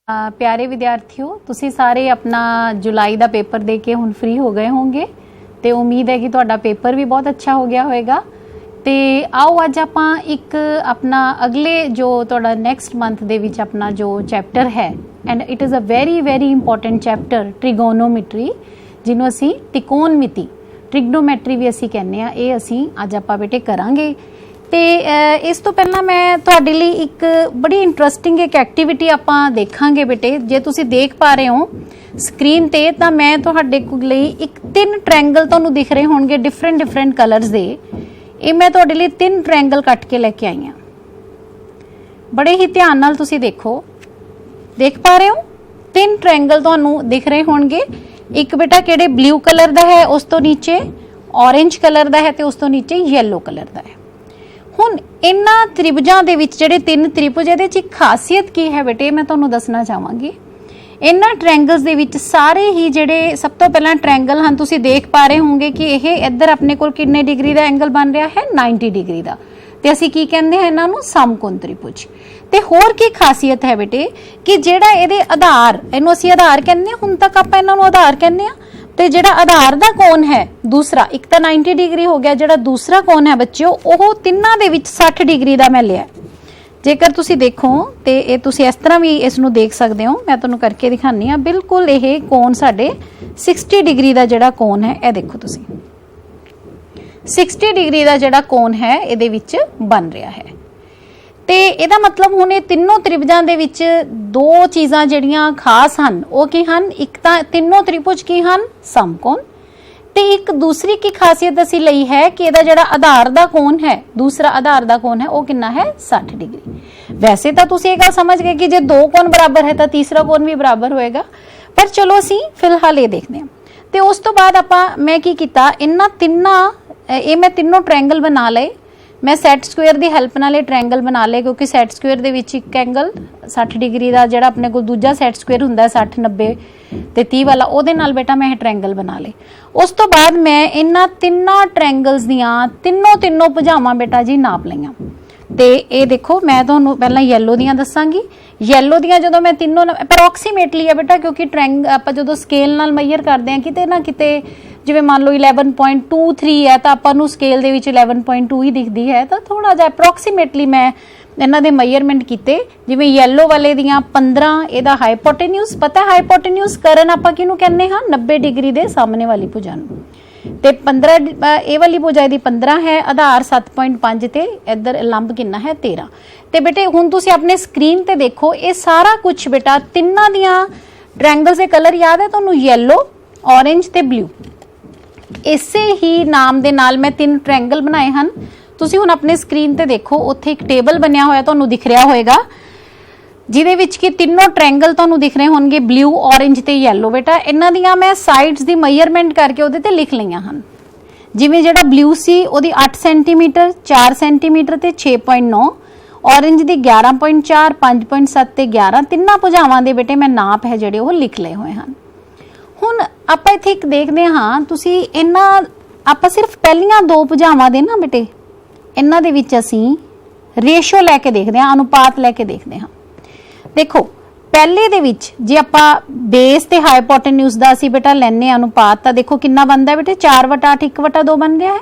प्यारे विद्यार्थियों, तुसी सारे अपना जुलाई का पेपर दे के हुण फ्री हो गए होंगे तो उम्मीद है कि तुहाडा पेपर भी बहुत अच्छा हो गया होएगा। तो आओ अज आपां एक अपना अगले जो तुहाडा नैक्सट मंथ दे विच अपना जो चैप्टर है and it is a very very important chapter trigonometry, जिन्हों असी त्रिकोणमिति ट्रिग्नोमैट्री भी असी कहने आ, ये असी अज आपां बेटे करांगे। तो इस तो पहला मैं तुहाडे लई एक बड़ी इंटरस्टिंग एक एक्टिविटी आपां देखांगे बेटे। जे तुसी देख पा रहे हो स्क्रीन ते तां मैं तुहाडे लई एक 3 ट्रायंगल तुहानूं दिख रहे होणगे डिफरेंट डिफरेंट कलर्स दे। ये मैं तुहाडे लई 3 ट्रायंगल कट के लैके आई हां। बड़े ही ध्यान नाल तुसी देखो, देख पा रहे हो 3 ट्रायंगल तुहानूं दिख रहे होणगे। एक बेटा किहड़े ब्लू कलर दा है, उस तो नीचे ऑरेंज कलर दा है ते उस तो नीचे येलो कलर दा है। हुण इन्हां त्रिभुजां दे विच जिहड़े 3 त्रिभुज इहदे च खासियत की है बेटे मैं तुहानूं दसना चाहांगी। इन्हां ट्रायंगल्स दे विच सारे ही जिहड़े सब तो पहला ट्रायंगल हैं तुसीं देख पा रहे होंगे कि यह इधर अपने कोल कितने डिग्री का एंगल बन रहा है 90 डिग्री का। तो असीं की कहंदे हैं इन्हां नूं समकोण त्रिभुज। ते होर की खासियत है बेटे कि जिहड़ा इहदे आधार, इहनूं असीं आधार कहंदे हां, हुण तक आपां इन्हां नूं आधार कहंदे हां। ते जिहड़ा आधार दा कोण है दूसरा, एक तो 90 डिग्री हो गया, जिहड़ा दूसरा कोण है बच्चों ओह तिन्नां दे विच 60 डिग्री का मैं लिया। जेकर तुसीं देखो तो ये तुसीं इस तरह भी इसनूं देख सकते हो, मैं तुहानूं करके दिखानी हां। बिल्कुल ये कोण साडे 60 डिग्री का जिहड़ा कोण है, यह देखो तुसीं 60 डिग्री का जिहड़ा कोण है इहदे विच बन रहा है। तो यदा मतलब हुण ये तीनों त्रिभुजां दे विच 2 चीज़ां जिहड़ियां खास हन वो की हन, एक तां तीनों त्रिभुज की हन समकोण, ते एक दूसरी की खासियत असीं लई है कि इहदा जिहड़ा आधार दा कोण है, दूसरा आधार दा कोण है वो कितना है 60 डिग्री। वैसे तो तुसीं ये गल समझ गए कि जे 2 कोण बराबर है तो तीसरा कोण भी बराबर होएगा, पर चलो असीं फिलहाल ये देखते हैं। तो उस तो बाद आपां मैं की कीता, इन्हां तिन्नां ये मैं तीनों ट्रायंगल बना लए। मैं सैट स्क्वेयर की हैल्प नाल ट्रायंगल बना ले, क्योंकि सैट स्क्वेयर दे विच एक एंगल 60 डिग्री का जिहड़ा अपने को दूजा सैट स्क्वेयर हुंदा 60 90 ते 30 वाला, उहदे नाल बेटा मैं ट्रायंगल बना ले। उस तो बाद मैं इन्हां तिन्नां ट्रायंगल्स दियां तीनों भुजावां बेटा जी नाप लईआं। ते ये देखो मैं तुहानूं पहलां येलो दियां दस्सांगी। येलो दियां जदों मैं तीनों अप्रॉक्सीमेटली है बेटा, क्योंकि ट्रायंगल आपां जदों स्केल नाल मेजर करदे हां किते ना किते, जिवें मान लो 11.23 है तो आपां नूं स्केल दे विच 11.2 ही दिखदी है, तो थोड़ा जिहा अप्रॉक्सीमेटली मैं इन्हां दे मेजरमेंट कीते। जिवें येलो वाले दियां 15, इहदा हाइपोटेन्यूज पता है, हाइपोटेन्यूज करन आपां किहनूं कहने हां 90 डिग्री दे सामने वाली भुजा नूं। ते 15 ए वाली भुजा दी 15 है, आधार 7.5 ते इधर लंब कितना है 13। ते बेटे हुण तुसीं अपने स्क्रीन ते देखो, ये सारा कुछ बेटा तिन्नां दियां ट्रायंगल्स दे कलर याद है तुहानूं, येलो ऑरेंज ते ब्लू। इसे ही नाम दे नाल मैं 3 ट्रायंगल बनाए हैं। तुसीं हुण अपने स्क्रीन ते देखो, उत्थे एक टेबल बनिया होया तुहानूं दिख रहा होएगा, जिहदे विच कि तीनों ट्रायंगल तुहानूं दिख रहे होणगे ब्लू ऑरेंज ते येलो। बेटा इन्हां दियां मैं साइड्स दी मेजरमेंट करके उहदे ते लिख लईआं हन। जिवें जिहड़ा ब्लू सी ओहदी 8 सेंटीमीटर 4 सेंटीमीटर ते 6.9, ऑरेंज दी 11.4 5.7 ते 11, तिन्नां भुजावां दे बेटे मैं नाप है जिहड़े ओह लिख लए होए हन। हुण आपां इत्थे एक देखदे हां, तुसीं इन्हां आपां सिर्फ पहलियां 2 भुजावां दे ना बेटे इन्हां दे विच असीं रेशो लैके देखदे हां, अनुपात लैके देखदे हां। देखो पहले दे विच जे आपां बेस ते हाइपोटेन्यूज दा असीं बेटा लैने अनुपात, तां देखो कितना बनदा है बेटे 4/8 1/2 बन रहा है।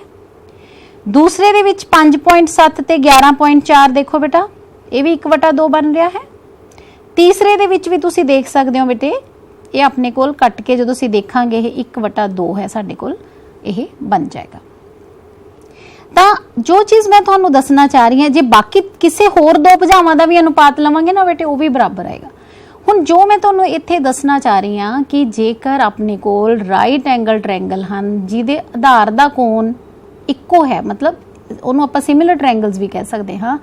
दूसरे दे विच 5.7 ते 11.4 देखो बेटा ये भी 1/2 बन रहा है। तीसरे दे विच भी तुसीं देख सकदे हो बेटे, ये अपने कोल कट के जो असीं देखांगे ये 1/2 है साडे कोल, ये बन जाएगा। ਤਾਂ जो चीज़ मैं तुहानूं दसना चाह रही हां, जे बाकी किसी होर 2 भुजावां दा भी अनुपात लवांगे ना बेटे वो भी बराबर आएगा। हुण जो मैं तुहानूं इत्थे दसना चाह रही हां कि जेकर अपने कोल राइट एंगल ट्रायंगल हन जिहदे आधार दा कोण इक्को है, मतलब उहनूं आपां सिमिलर ट्रायंगल्स भी कह सकदे हां,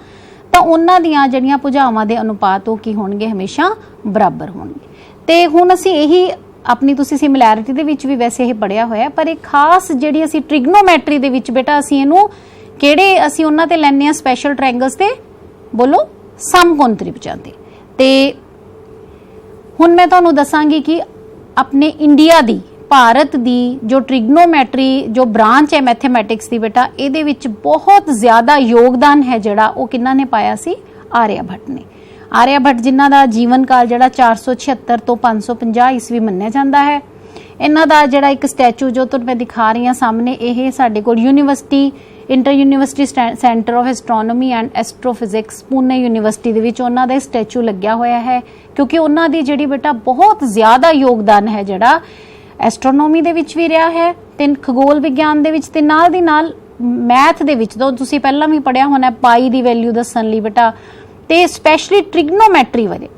तां उहनां दियां जिहड़ियां भुजावां दे अनुपात ओह की होणगे हमेशा बराबर होणगे। ते हुण असीं यही अपनी तुसीं सिमिलैरिटी दे विच भी वैसे ये पढ़िया होया, पर एक खास जिहड़ी असीं ट्रिग्नोमैट्री दे विच बेटा असीं इहनूं किहड़े असीं उन्हां ते लैने आ स्पैशल ट्रायंगल्स ते बोलो समकोण त्रिभुजां ते हुण मैं तुहानूं दसांगी कि अपने इंडिया दी भारत दी जो ट्रिग्नोमैट्री जो ब्रांच है मैथेमैटिक्स दी बेटा इहदे विच बहुत ज़्यादा योगदान है जिहड़ा ओह किन्हां ने पाया सी आर्यभट्ट ने। ਆਰਿਆਭੱਟ ਜਿਨ੍ਹਾਂ ਦਾ ਜੀਵਨ ਕਾਲ ਜਿਹੜਾ 476 ਤੋਂ 550 ਈਸਵੀ ਮੰਨਿਆ ਜਾਂਦਾ ਹੈ। ਇਹਨਾਂ ਦਾ ਜਿਹੜਾ ਇੱਕ ਸਟੈਚੂ ਜੋ ਤੁਹਾਨੂੰ ਮੈਂ ਦਿਖਾ ਰਹੀ ਹਾਂ ਸਾਹਮਣੇ, ਇਹ ਸਾਡੇ ਕੋਲ university inter university centre of astronomy and astrophysics Pune university ਦੇ ਵਿੱਚ ਉਹਨਾਂ ਦਾ ਸਟੈਚੂ ਲੱਗਿਆ ਹੋਇਆ ਹੈ, ਕਿਉਂਕਿ ਉਹਨਾਂ ਦੀ ਜਿਹੜੀ ਬੇਟਾ ਬਹੁਤ ਜ਼ਿਆਦਾ ਯੋਗਦਾਨ ਹੈ ਜਿਹੜਾ ਐਸਟਰੋਨੋਮੀ ਦੇ ਵਿੱਚ ਵੀ ਰਿਹਾ ਹੈ ਤੇ ਖਗੋਲ ਵਿਗਿਆਨ ਦੇ ਵਿੱਚ, ਤੇ ਨਾਲ ਦੀ ਨਾਲ ਮੈਥ ਦੇ ਵਿੱਚ ਤਾਂ ਤੁਸੀਂ ਪਹਿਲਾਂ ਵੀ ਪੜਿਆ ਹੋਣਾ ਪਾਈ ਦੀ ਵੈਲਿਊ ਦੱਸਣ ਲਈ ਬੇਟਾ, ਤੇ ਸਪੈਸ਼ਲੀ ਟ੍ਰਿਗਨੋਮੈਟਰੀ ਬਾਰੇ।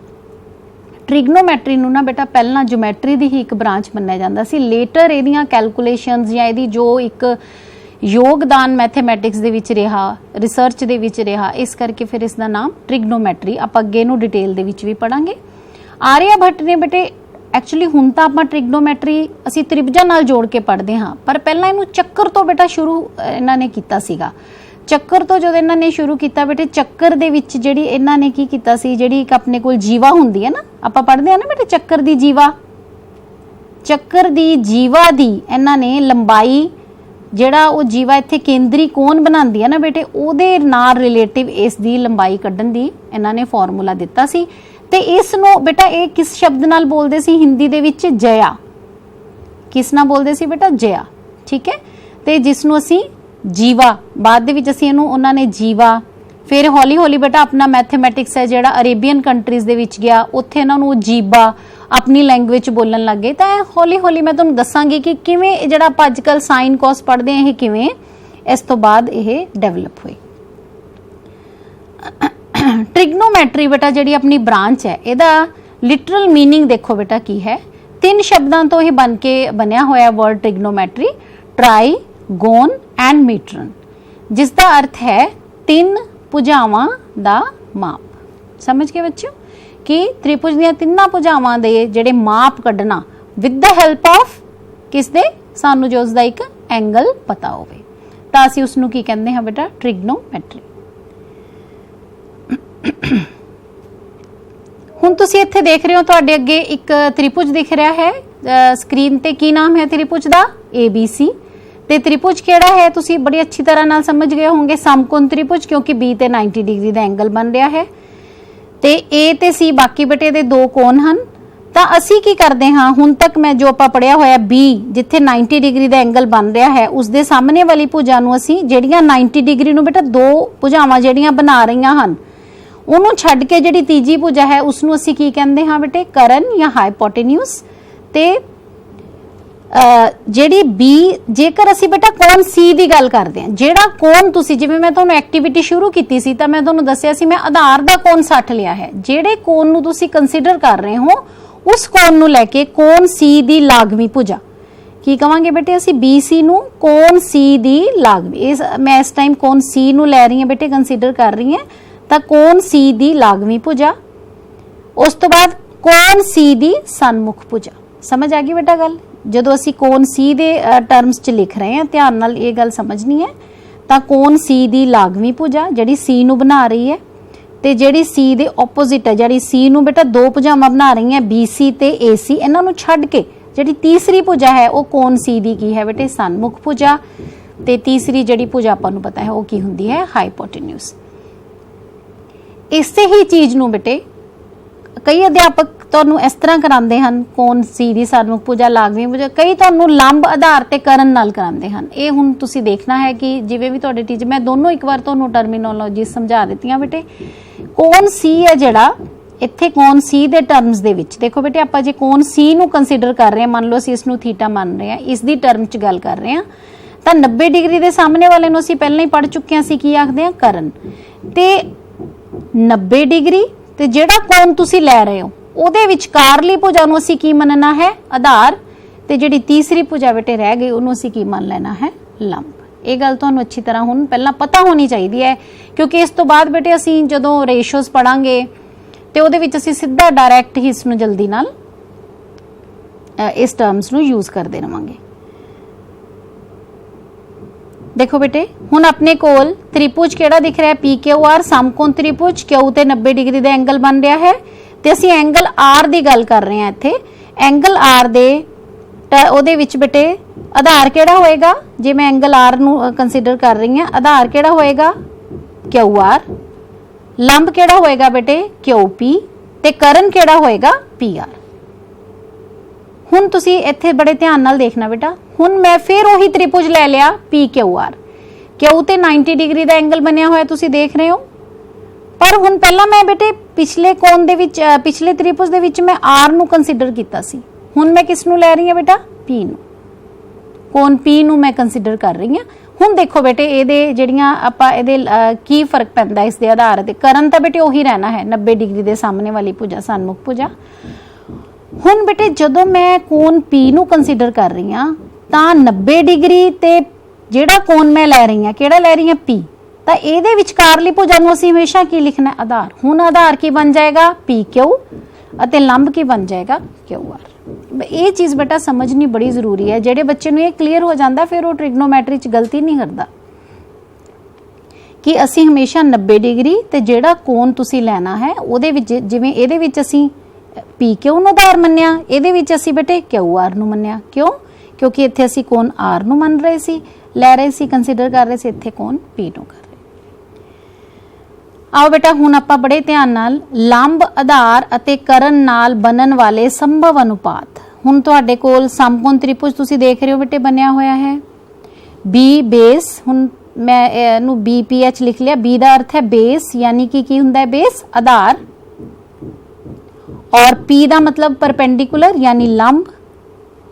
ਟ੍ਰਿਗਨੋਮੈਟਰੀ ਨੂੰ ਨਾ ਬੇਟਾ ਪਹਿਲਾਂ ਜਿਓਮੈਟਰੀ ਦੀ ਹੀ ਇੱਕ ਬ੍ਰਾਂਚ ਮੰਨਿਆ ਜਾਂਦਾ ਸੀ, ਲੇਟਰ ਇਹਦੀਆਂ ਕੈਲਕੂਲੇਸ਼ਨਸ ਜਾਂ ਇਹਦੀ ਜੋ ਇੱਕ ਯੋਗਦਾਨ ਮੈਥਮੈਟਿਕਸ ਦੇ ਵਿੱਚ ਰਿਹਾ, ਰਿਸਰਚ ਦੇ ਵਿੱਚ ਰਿਹਾ, ਇਸ ਕਰਕੇ ਫਿਰ ਇਸ ਦਾ ਨਾਮ ਟ੍ਰਿਗਨੋਮੈਟਰੀ। ਆਪਾਂ ਅੱਗੇ ਨੂੰ ਡਿਟੇਲ ਦੇ ਵਿੱਚ ਵੀ ਪੜਾਂਗੇ। ਆਰਿਆਭੱਟ ਨੇ ਬੇਟੇ ਐਕਚੁਅਲੀ ਹੁਣ ਤਾਂ ਆਪਾਂ ਟ੍ਰਿਗਨੋਮੈਟਰੀ ਅਸੀਂ ਤ੍ਰਿਭੁਜਾਂ ਨਾਲ ਜੋੜ ਕੇ ਪੜ੍ਹਦੇ ਹਾਂ, ਪਰ ਪਹਿਲਾਂ ਇਹਨੂੰ ਚੱਕਰ ਤੋਂ ਬੇਟਾ ਸ਼ੁਰੂ ਇਹਨਾਂ ਨੇ ਕੀਤਾ ਸੀਗਾ। ਚੱਕਰ ਤੋਂ ਜਦੋਂ ਇਹਨਾਂ ਨੇ ਸ਼ੁਰੂ ਕੀਤਾ ਬੇਟੇ, ਚੱਕਰ ਦੇ ਵਿੱਚ ਜਿਹੜੀ ਇਹਨਾਂ ਨੇ ਕੀ ਕੀਤਾ ਸੀ, ਜਿਹੜੀ ਇੱਕ ਆਪਣੇ ਕੋਲ ਜੀਵਾ ਹੁੰਦੀ ਹੈ ਨਾ, ਆਪਾਂ ਪੜ੍ਹਦੇ ਹਾਂ ਨਾ ਬੇਟੇ ਚੱਕਰ ਦੀ ਜੀਵਾ, ਚੱਕਰ ਦੀ ਜੀਵਾ ਦੀ ਇਹਨਾਂ ਨੇ ਲੰਬਾਈ, ਜਿਹੜਾ ਉਹ ਜੀਵਾ ਇੱਥੇ ਕੇਂਦਰੀ ਕੋਣ ਬਣਾਉਂਦੀ ਹੈ ਨਾ ਬੇਟੇ, ਉਹਦੇ ਨਾਲ ਰਿਲੇਟਿਵ ਇਸ ਦੀ ਲੰਬਾਈ ਕੱਢਣ ਦੀ ਇਹਨਾਂ ਨੇ ਫਾਰਮੂਲਾ ਦਿੱਤਾ ਸੀ। ਤੇ ਇਸ ਨੂੰ ਬੇਟਾ ਇਹ ਕਿਸ ਸ਼ਬਦ ਨਾਲ ਬੋਲਦੇ ਸੀ ਹਿੰਦੀ ਦੇ ਵਿੱਚ? ਜया। ਕਿਸ ਨਾਲ ਬੋਲਦੇ ਸੀ ਬੇਟਾ? ਜया। ਠੀਕ ਹੈ, ਤੇ ਜਿਸ ਨੂੰ ਅਸੀਂ ਜੀਵਾ, ਬਾਅਦ ਦੇ ਵਿੱਚ ਅਸੀਂ ਇਹਨੂੰ ਉਹਨਾਂ ਨੇ ਜੀਵਾ, ਫਿਰ ਹੌਲੀ ਹੌਲੀ ਬੇਟਾ ਆਪਣਾ ਮੈਥਮੈਟਿਕਸ ਹੈ ਜਿਹੜਾ ਅਰੇਬੀਅਨ ਕੰਟਰੀਜ਼ ਦੇ ਵਿੱਚ ਗਿਆ, ਉੱਥੇ ਇਹਨਾਂ ਨੂੰ ਜੀਬਾ ਆਪਣੀ ਲੈਂਗੁਏਜ ਬੋਲਣ ਲੱਗ ਗਏ। ਤਾਂ ਹੌਲੀ ਹੌਲੀ ਮੈਂ ਤੁਹਾਨੂੰ ਦੱਸਾਂਗੀ ਕਿ ਕਿਵੇਂ ਜਿਹੜਾ ਆਪਾਂ ਅੱਜ ਕੱਲ੍ਹ ਸਾਈਨ ਕੋਸ ਪੜ੍ਹਦੇ ਹਾਂ ਇਹ ਕਿਵੇਂ ਇਸ ਤੋਂ ਬਾਅਦ ਇਹ ਡਿਵੈਲਪ ਹੋਈ। ਟ੍ਰਿਗਨੋਮੈਟਰੀ ਬੇਟਾ ਜਿਹੜੀ ਆਪਣੀ ਬ੍ਰਾਂਚ ਹੈ, ਇਹਦਾ ਲਿਟਰਲ ਮੀਨਿੰਗ ਦੇਖੋ ਬੇਟਾ ਕੀ ਹੈ। 3 ਸ਼ਬਦਾਂ ਤੋਂ ਇਹ ਬਣਿਆ ਹੋਇਆ word trigonometry, tri, gon and metron, ਜਿਸ ਦਾ ਅਰਥ ਹੈ 3 ਭੁਜਾਵਾਂ ਦਾ ਮਾਪ। ਸਮਝ ਗਏ ਬੱਚਿਓ ਕਿ ਤ੍ਰਿਭੁਜ ਦੀਆਂ 3 ਭੁਜਾਵਾਂ ਦੇ ਜਿਹੜੇ ਮਾਪ ਕੱਢਣਾ ਵਿਦ ਦਾ ਹੈਲਪ ਆਫ ਕਿਸ ਦੇ? ਸਾਨੂੰ ਜੋ ਉਸ ਦਾ ਇੱਕ ਐਂਗਲ ਪਤਾ ਹੋਵੇ, ਤਾਂ ਅਸੀਂ ਉਸ ਨੂੰ ਕੀ ਕਹਿੰਦੇ ਹਾਂ ਬੇਟਾ? ਟ੍ਰਿਗਨੋਮੈਟਰੀ। ਹੁਣ ਤੁਸੀਂ ਇੱਥੇ ਦੇਖ ਰਹੇ ਹੋ ਤੁਹਾਡੇ ਅੱਗੇ ਇੱਕ ਤ੍ਰਿਭੁਜ ਦਿਖ ਰਿਹਾ ਹੈ ਸਕਰੀਨ ਤੇ। ਕੀ ਨਾਮ ਹੈ ਤ੍ਰਿਭੁਜ ਦਾ? ABC। ਤੇ ਤ੍ਰਿਭੁਜ ਕਿਹੜਾ ਹੈ ਤੁਸੀਂ ਬੜੀ ਅੱਛੀ ਤਰ੍ਹਾਂ ਨਾਲ ਸਮਝ ਗਏ ਹੋਵੋਗੇ, ਸਮਕੋਣ ਤ੍ਰਿਭੁਜ, ਕਿਉਂਕਿ B ਤੇ 90 ਡਿਗਰੀ ਦਾ ਐਂਗਲ ਬਣ ਰਿਹਾ ਹੈ ਤੇ A ਤੇ C ਬਾਕੀ ਬਟੇ ਦੇ 2 ਕੋਣ ਹਨ। ਤਾਂ ਅਸੀਂ ਕੀ ਕਰਦੇ ਹਾਂ, ਹੁਣ ਤੱਕ ਮੈਂ ਜੋ ਆਪਾਂ ਪੜਿਆ ਹੋਇਆ B ਜਿੱਥੇ 90 ਡਿਗਰੀ ਦਾ ਐਂਗਲ ਬਣ ਰਿਹਾ ਹੈ ਉਸ ਦੇ ਸਾਹਮਣੇ ਵਾਲੀ ਭੁਜਾ ਨੂੰ ਅਸੀਂ ਜਿਹੜੀਆਂ 90 ਡਿਗਰੀ ਨੂੰ ਬੇਟਾ 2 ਭੁਜਾਵਾਂ ਜਿਹੜੀਆਂ ਬਣਾ ਰਹੀਆਂ ਹਨ, ਉਹਨੂੰ ਛੱਡ ਕੇ ਜਿਹੜੀ ਤੀਜੀ ਭੁਜਾ ਹੈ ਉਸ ਨੂੰ ਅਸੀਂ ਕੀ ਕਹਿੰਦੇ ਹਾਂ ਬੇਟੇ? ਕਰਨ ਜਾਂ ਹਾਈਪੋਟੇਨਿਊਸ। ਤੇ ਜਿਹੜੀ B, ਜੇਕਰ ਅਸੀਂ ਬੇਟਾ ਕੋਣ C ਦੀ ਗੱਲ ਕਰਦੇ ਹਾਂ, ਜਿਹੜਾ ਕੋਣ ਤੁਸੀਂ, ਜਿਵੇਂ ਮੈਂ ਤੁਹਾਨੂੰ ਐਕਟੀਵਿਟੀ ਸ਼ੁਰੂ ਕੀਤੀ ਸੀ ਤਾਂ ਮੈਂ ਤੁਹਾਨੂੰ ਦੱਸਿਆ ਸੀ ਮੈਂ ਆਧਾਰ ਦਾ ਕੋਣ 60 ਲਿਆ ਹੈ, ਜਿਹੜੇ ਕੋਣ ਨੂੰ ਤੁਸੀਂ ਕੰਸੀਡਰ ਕਰ ਰਹੇ ਹੋ ਉਸ ਕੋਣ ਨੂੰ ਲੈ ਕੇ ਕੋਣ C ਦੀ ਲਾਗਵੀਂ ਭੁਜਾ ਕੀ ਕਵਾਂਗੇ ਬੇਟੇ? ਅਸੀਂ BC ਨੂੰ ਕੋਣ C ਦੀ ਲਾਗਵੀਂ, ਮੈਂ ਇਸ ਟਾਈਮ ਕੋਣ C ਨੂੰ ਲੈ ਰਹੀ ਹਾਂ ਬੇਟੇ, ਕੰਸੀਡਰ ਕਰ ਰਹੀ ਹਾਂ, ਤਾਂ ਕੋਣ C ਦੀ ਲਾਗਵੀਂ ਭੁਜਾ, ਉਸ ਤੋਂ ਬਾਅਦ ਕੋਣ C ਦੀ ਸਨਮੁਖ ਭੁਜਾ। ਸਮਝ ਆ ਗਈ ਬੇਟਾ ਗੱਲ? ਜਦੋਂ ਅਸੀਂ ਕੋਣ C ਦੇ ਟਰਮਸ 'ਚ ਲਿਖ ਰਹੇ ਹਾਂ, ਧਿਆਨ ਨਾਲ ਇਹ ਗੱਲ ਸਮਝਣੀ ਹੈ। ਤਾਂ ਕੋਣ C ਦੀ ਲਾਗਵੀਂ ਭੁਜਾ ਜਿਹੜੀ C ਨੂੰ ਬਣਾ ਰਹੀ ਹੈ, ਤੇ ਜਿਹੜੀ C ਦੇ ਆਪੋਜ਼ਿਟ ਹੈ, ਜਿਹੜੀ C ਨੂੰ ਬੇਟਾ 2 ਭੁਜਾਵਾਂ ਬਣਾ ਰਹੀਆਂ BC ਤੇ AC, ਇਹਨਾਂ ਨੂੰ ਛੱਡ ਕੇ ਜਿਹੜੀ ਤੀਸਰੀ ਭੁਜਾ ਹੈ ਉਹ ਕੋਣ C ਦੀ ਕੀ ਹੈ ਬੇਟੇ? ਸਨਮੁਖ ਭੁਜਾ। ਤੇ ਤੀਸਰੀ ਜਿਹੜੀ ਭੁਜਾ ਆਪਾਂ ਨੂੰ ਪਤਾ ਹੈ ਉਹ ਕੀ ਹੁੰਦੀ ਹੈ? ਹਾਈਪੋਟੇਨਿਊਸ। ਇਸੇ ਹੀ ਚੀਜ਼ ਨੂੰ ਬੇਟੇ ਕਈ ਅਧਿਆਪਕ ਤੁਹਾਨੂੰ ਇਸ ਤਰ੍ਹਾਂ ਕਰਾਉਂਦੇ ਹਨ, ਕੋਣ C ਦੀ ਸਨਮੁਖ ਭੁਜਾ, ਲਾਗਵੀਂ ਭੁਜਾ, ਕਈ ਤੁਹਾਨੂੰ ਲੰਬ ਆਧਾਰ ਤੇ ਕਰਨ ਨਾਲ ਕਰਾਉਂਦੇ ਹਨ। ਇਹ ਹੁਣ ਤੁਸੀਂ ਦੇਖਣਾ ਹੈ ਕਿ ਜਿਵੇਂ ਵੀ ਤੁਹਾਡੇ ਟੀਚਰ, ਮੈਂ ਦੋਨੋਂ ਇੱਕ ਵਾਰ ਤੁਹਾਨੂੰ ਟਰਮੀਨੋਲੋਜੀ ਸਮਝਾ ਦਿੱਤੀਆਂ ਬੇਟੇ। ਕੋਣ C ਹੈ ਜਿਹੜਾ ਇੱਥੇ ਕੋਣ C ਦੇ ਟਰਮਸ ਦੇ ਵਿੱਚ ਦੇਖੋ ਬੇਟੇ, ਆਪਾਂ ਜੇ ਕੋਣ C ਨੂੰ ਕੰਸੀਡਰ ਕਰ ਰਹੇ ਹਾਂ, ਮੰਨ ਲਓ ਅਸੀਂ ਇਸ ਨੂੰ ਥੀਟਾ ਮੰਨ ਰਹੇ ਹਾਂ, ਇਸ ਦੀ ਟਰਮ 'ਚ ਗੱਲ ਕਰ ਰਹੇ ਹਾਂ, ਤਾਂ 90 ਡਿਗਰੀ ਦੇ ਸਾਹਮਣੇ ਵਾਲੇ ਨੂੰ ਅਸੀਂ ਪਹਿਲਾਂ ਹੀ ਪੜ੍ਹ ਚੁੱਕੇ ਹਾਂ, ਅਸੀਂ ਕੀ ਆਖਦੇ ਹਾਂ? ਕਰਨ। ਤੇ 90 ਡਿਗਰੀ ਤੇ ਜਿਹੜਾ ਕੋਣ ਤੁਸੀਂ ਲੈ ਰਹੇ ਹੋ ਉਹਦੇ ਵਿਚਕਾਰਲੀ ਭੁਜਾ ਨੂੰ ਅਸੀਂ ਕੀ ਮੰਨਣਾ ਹੈ? ਆਧਾਰ। ਤੇ ਜਿਹੜੀ ਤੀਸਰੀ ਭੁਜਾ ਬੇਟੇ ਰਹਿ ਗਈ ਉਹਨੂੰ ਅਸੀਂ ਕੀ ਮੰਨ ਲੈਣਾ ਹੈ? ਲੰਬ। ਇਹ ਗੱਲ ਤੁਹਾਨੂੰ ਅੱਛੀ ਤਰ੍ਹਾਂ ਹੁਣ ਪਹਿਲਾਂ ਪਤਾ ਹੋਣੀ ਚਾਹੀਦੀ ਹੈ, ਕਿਉਂਕਿ ਇਸ ਤੋਂ ਬਾਅਦ ਬੇਟੇ ਅਸੀਂ ਜਦੋਂ ਰੇਸ਼ੋਜ਼ ਪੜਾਂਗੇ ਤੇ ਉਹਦੇ ਵਿੱਚ ਅਸੀਂ ਸਿੱਧਾ ਡਾਇਰੈਕਟ ਹੀ ਇਸ ਨੂੰ ਜਲਦੀ ਨਾਲ ਇਸ ਟਰਮਸ ਨੂੰ ਯੂਜ਼ ਕਰਦੇ ਰਵਾਂਗੇ। देखो बेटे हुण अपने कोल त्रिभुज केड़ा दिख रहा है? PQR समकोण त्रिभुज, Q ते 90 डिग्री दा एंगल बन रहा है ते असीं एंगल R दी गल कर रहे हैं। इत्थे एंगल R दे ओदे विच बेटे आधार केड़ा होएगा? जे मैं एंगल R नूं कंसीडर कर रही हां, आधार केड़ा होएगा? QR। लंब केड़ा होएगा बेटे QP ते करण केड़ा होएगा PR। हुण तुसी इत्थे बड़े ध्यान नाल देखना बेटा, हुण मैं फिर ओही त्रिभुज ले लिया PQR, क्यू ते 90 डिग्री दा एंगल बनया होया तुसी देख रहे हो, पर हुण पहला मैं बेटे पिछले कोण दे विच पिछले त्रिभुज दे विच मैं R नू कंसीडर कीता सी, हुण मैं किस नू ले रही हां बेटा P नू, कोण P नू मैं कंसीडर कर रही हां। हुण देखो बेटे ਇਹਦੇ ਜਿਹੜੀਆਂ ਆਪਾਂ ਇਹਦੇ ਕੀ ਫਰਕ ਪੈਂਦਾ ਇਸ ਦੇ ਆਧਾਰ ਤੇ, ਕਰਨ ਤਾਂ बेटे ਉਹੀ ਰਹਿਣਾ ਹੈ 90 डिग्री ਦੇ ਸਾਹਮਣੇ ਵਾਲੀ ਭੁਜਾ ਸਨਮੁਖ ਭੁਜਾ। ਹੁਣ बेटे ਜਦੋਂ ਮੈਂ ਕੋਣ P ਨੂੰ ਕੰਸੀਡਰ ਕਰ ਰਹੀ ਹਾਂ ਤਾਂ 90 डिग्री ਤੇ ਜਿਹੜਾ ਕੋਣ ਮੈਂ ਲੈ ਰਹੀ ਹਾਂ ਕਿਹੜਾ ਲੈ ਰਹੀ ਹਾਂ P, ਤਾਂ ਇਹਦੇ ਵਿਚਕਾਰਲੀ ਭੁਜਾ ਨੂੰ ਅਸੀਂ ਹਮੇਸ਼ਾ ਕੀ ਲਿਖਣਾ ਆਧਾਰ। ਹੁਣ ਆਧਾਰ ਕੀ ਬਣ ਜਾਏਗਾ PQ ਅਤੇ ਲੰਬ ਕੀ ਬਣ ਜਾਏਗਾ QR। ਇਹ ਚੀਜ਼ बेटा समझनी बड़ी जरूरी है, ਜਿਹੜੇ ਬੱਚੇ ਨੂੰ ਇਹ ਕਲੀਅਰ ਹੋ ਜਾਂਦਾ ਫਿਰ ਉਹ ਟ੍ਰਿਗਨੋਮੈਟਰੀ ਚ ਗਲਤੀ ਨਹੀਂ ਕਰਦਾ ਕਿ ਅਸੀਂ ਹਮੇਸ਼ਾ 90 डिग्री ਤੇ ਜਿਹੜਾ ਕੋਣ ਤੁਸੀਂ ਲੈਣਾ ਹੈ ਉਹਦੇ ਵਿੱਚ, ਜਿਵੇਂ ਇਹਦੇ ਵਿੱਚ ਅਸੀਂ PQ ਨੂੰ ਆਧਾਰ ਮੰਨਿਆ, ਇਹਦੇ ਵਿੱਚ ਅਸੀਂ बेटे QR ਨੂੰ ਮੰਨਿਆ। ਕਿਉਂ? ਕਿਉਂਕਿ ਇੱਥੇ ਅਸੀਂ ਕੋਣ R ਨੂੰ ਮੰਨ ਰਹੇ ਸੀ, ਲੈ ਰਹੇ ਸੀ, ਕੰਸੀਡਰ ਕਰ ਰਹੇ ਸੀ, ਇੱਥੇ ਕੋਣ P ਨੂੰ ਕਰ ਰਹੇ। आओ बेटा हुण आपां बड़े ध्यान नाल लंब आधार अते करण नाल बनन वाले संभव अनुपात। हुण तुहाडे कोल समकोण त्रिभुज तुसीं देख रहे हो बेटे बनया होया है B बेस, हुण मैं इहनूं BPH लिख लिया, B दा अर्थ है बेस, यानी कि की हुंदा है बेस आधार, और P दा मतलब परपेंडिकुलर यानी लंब,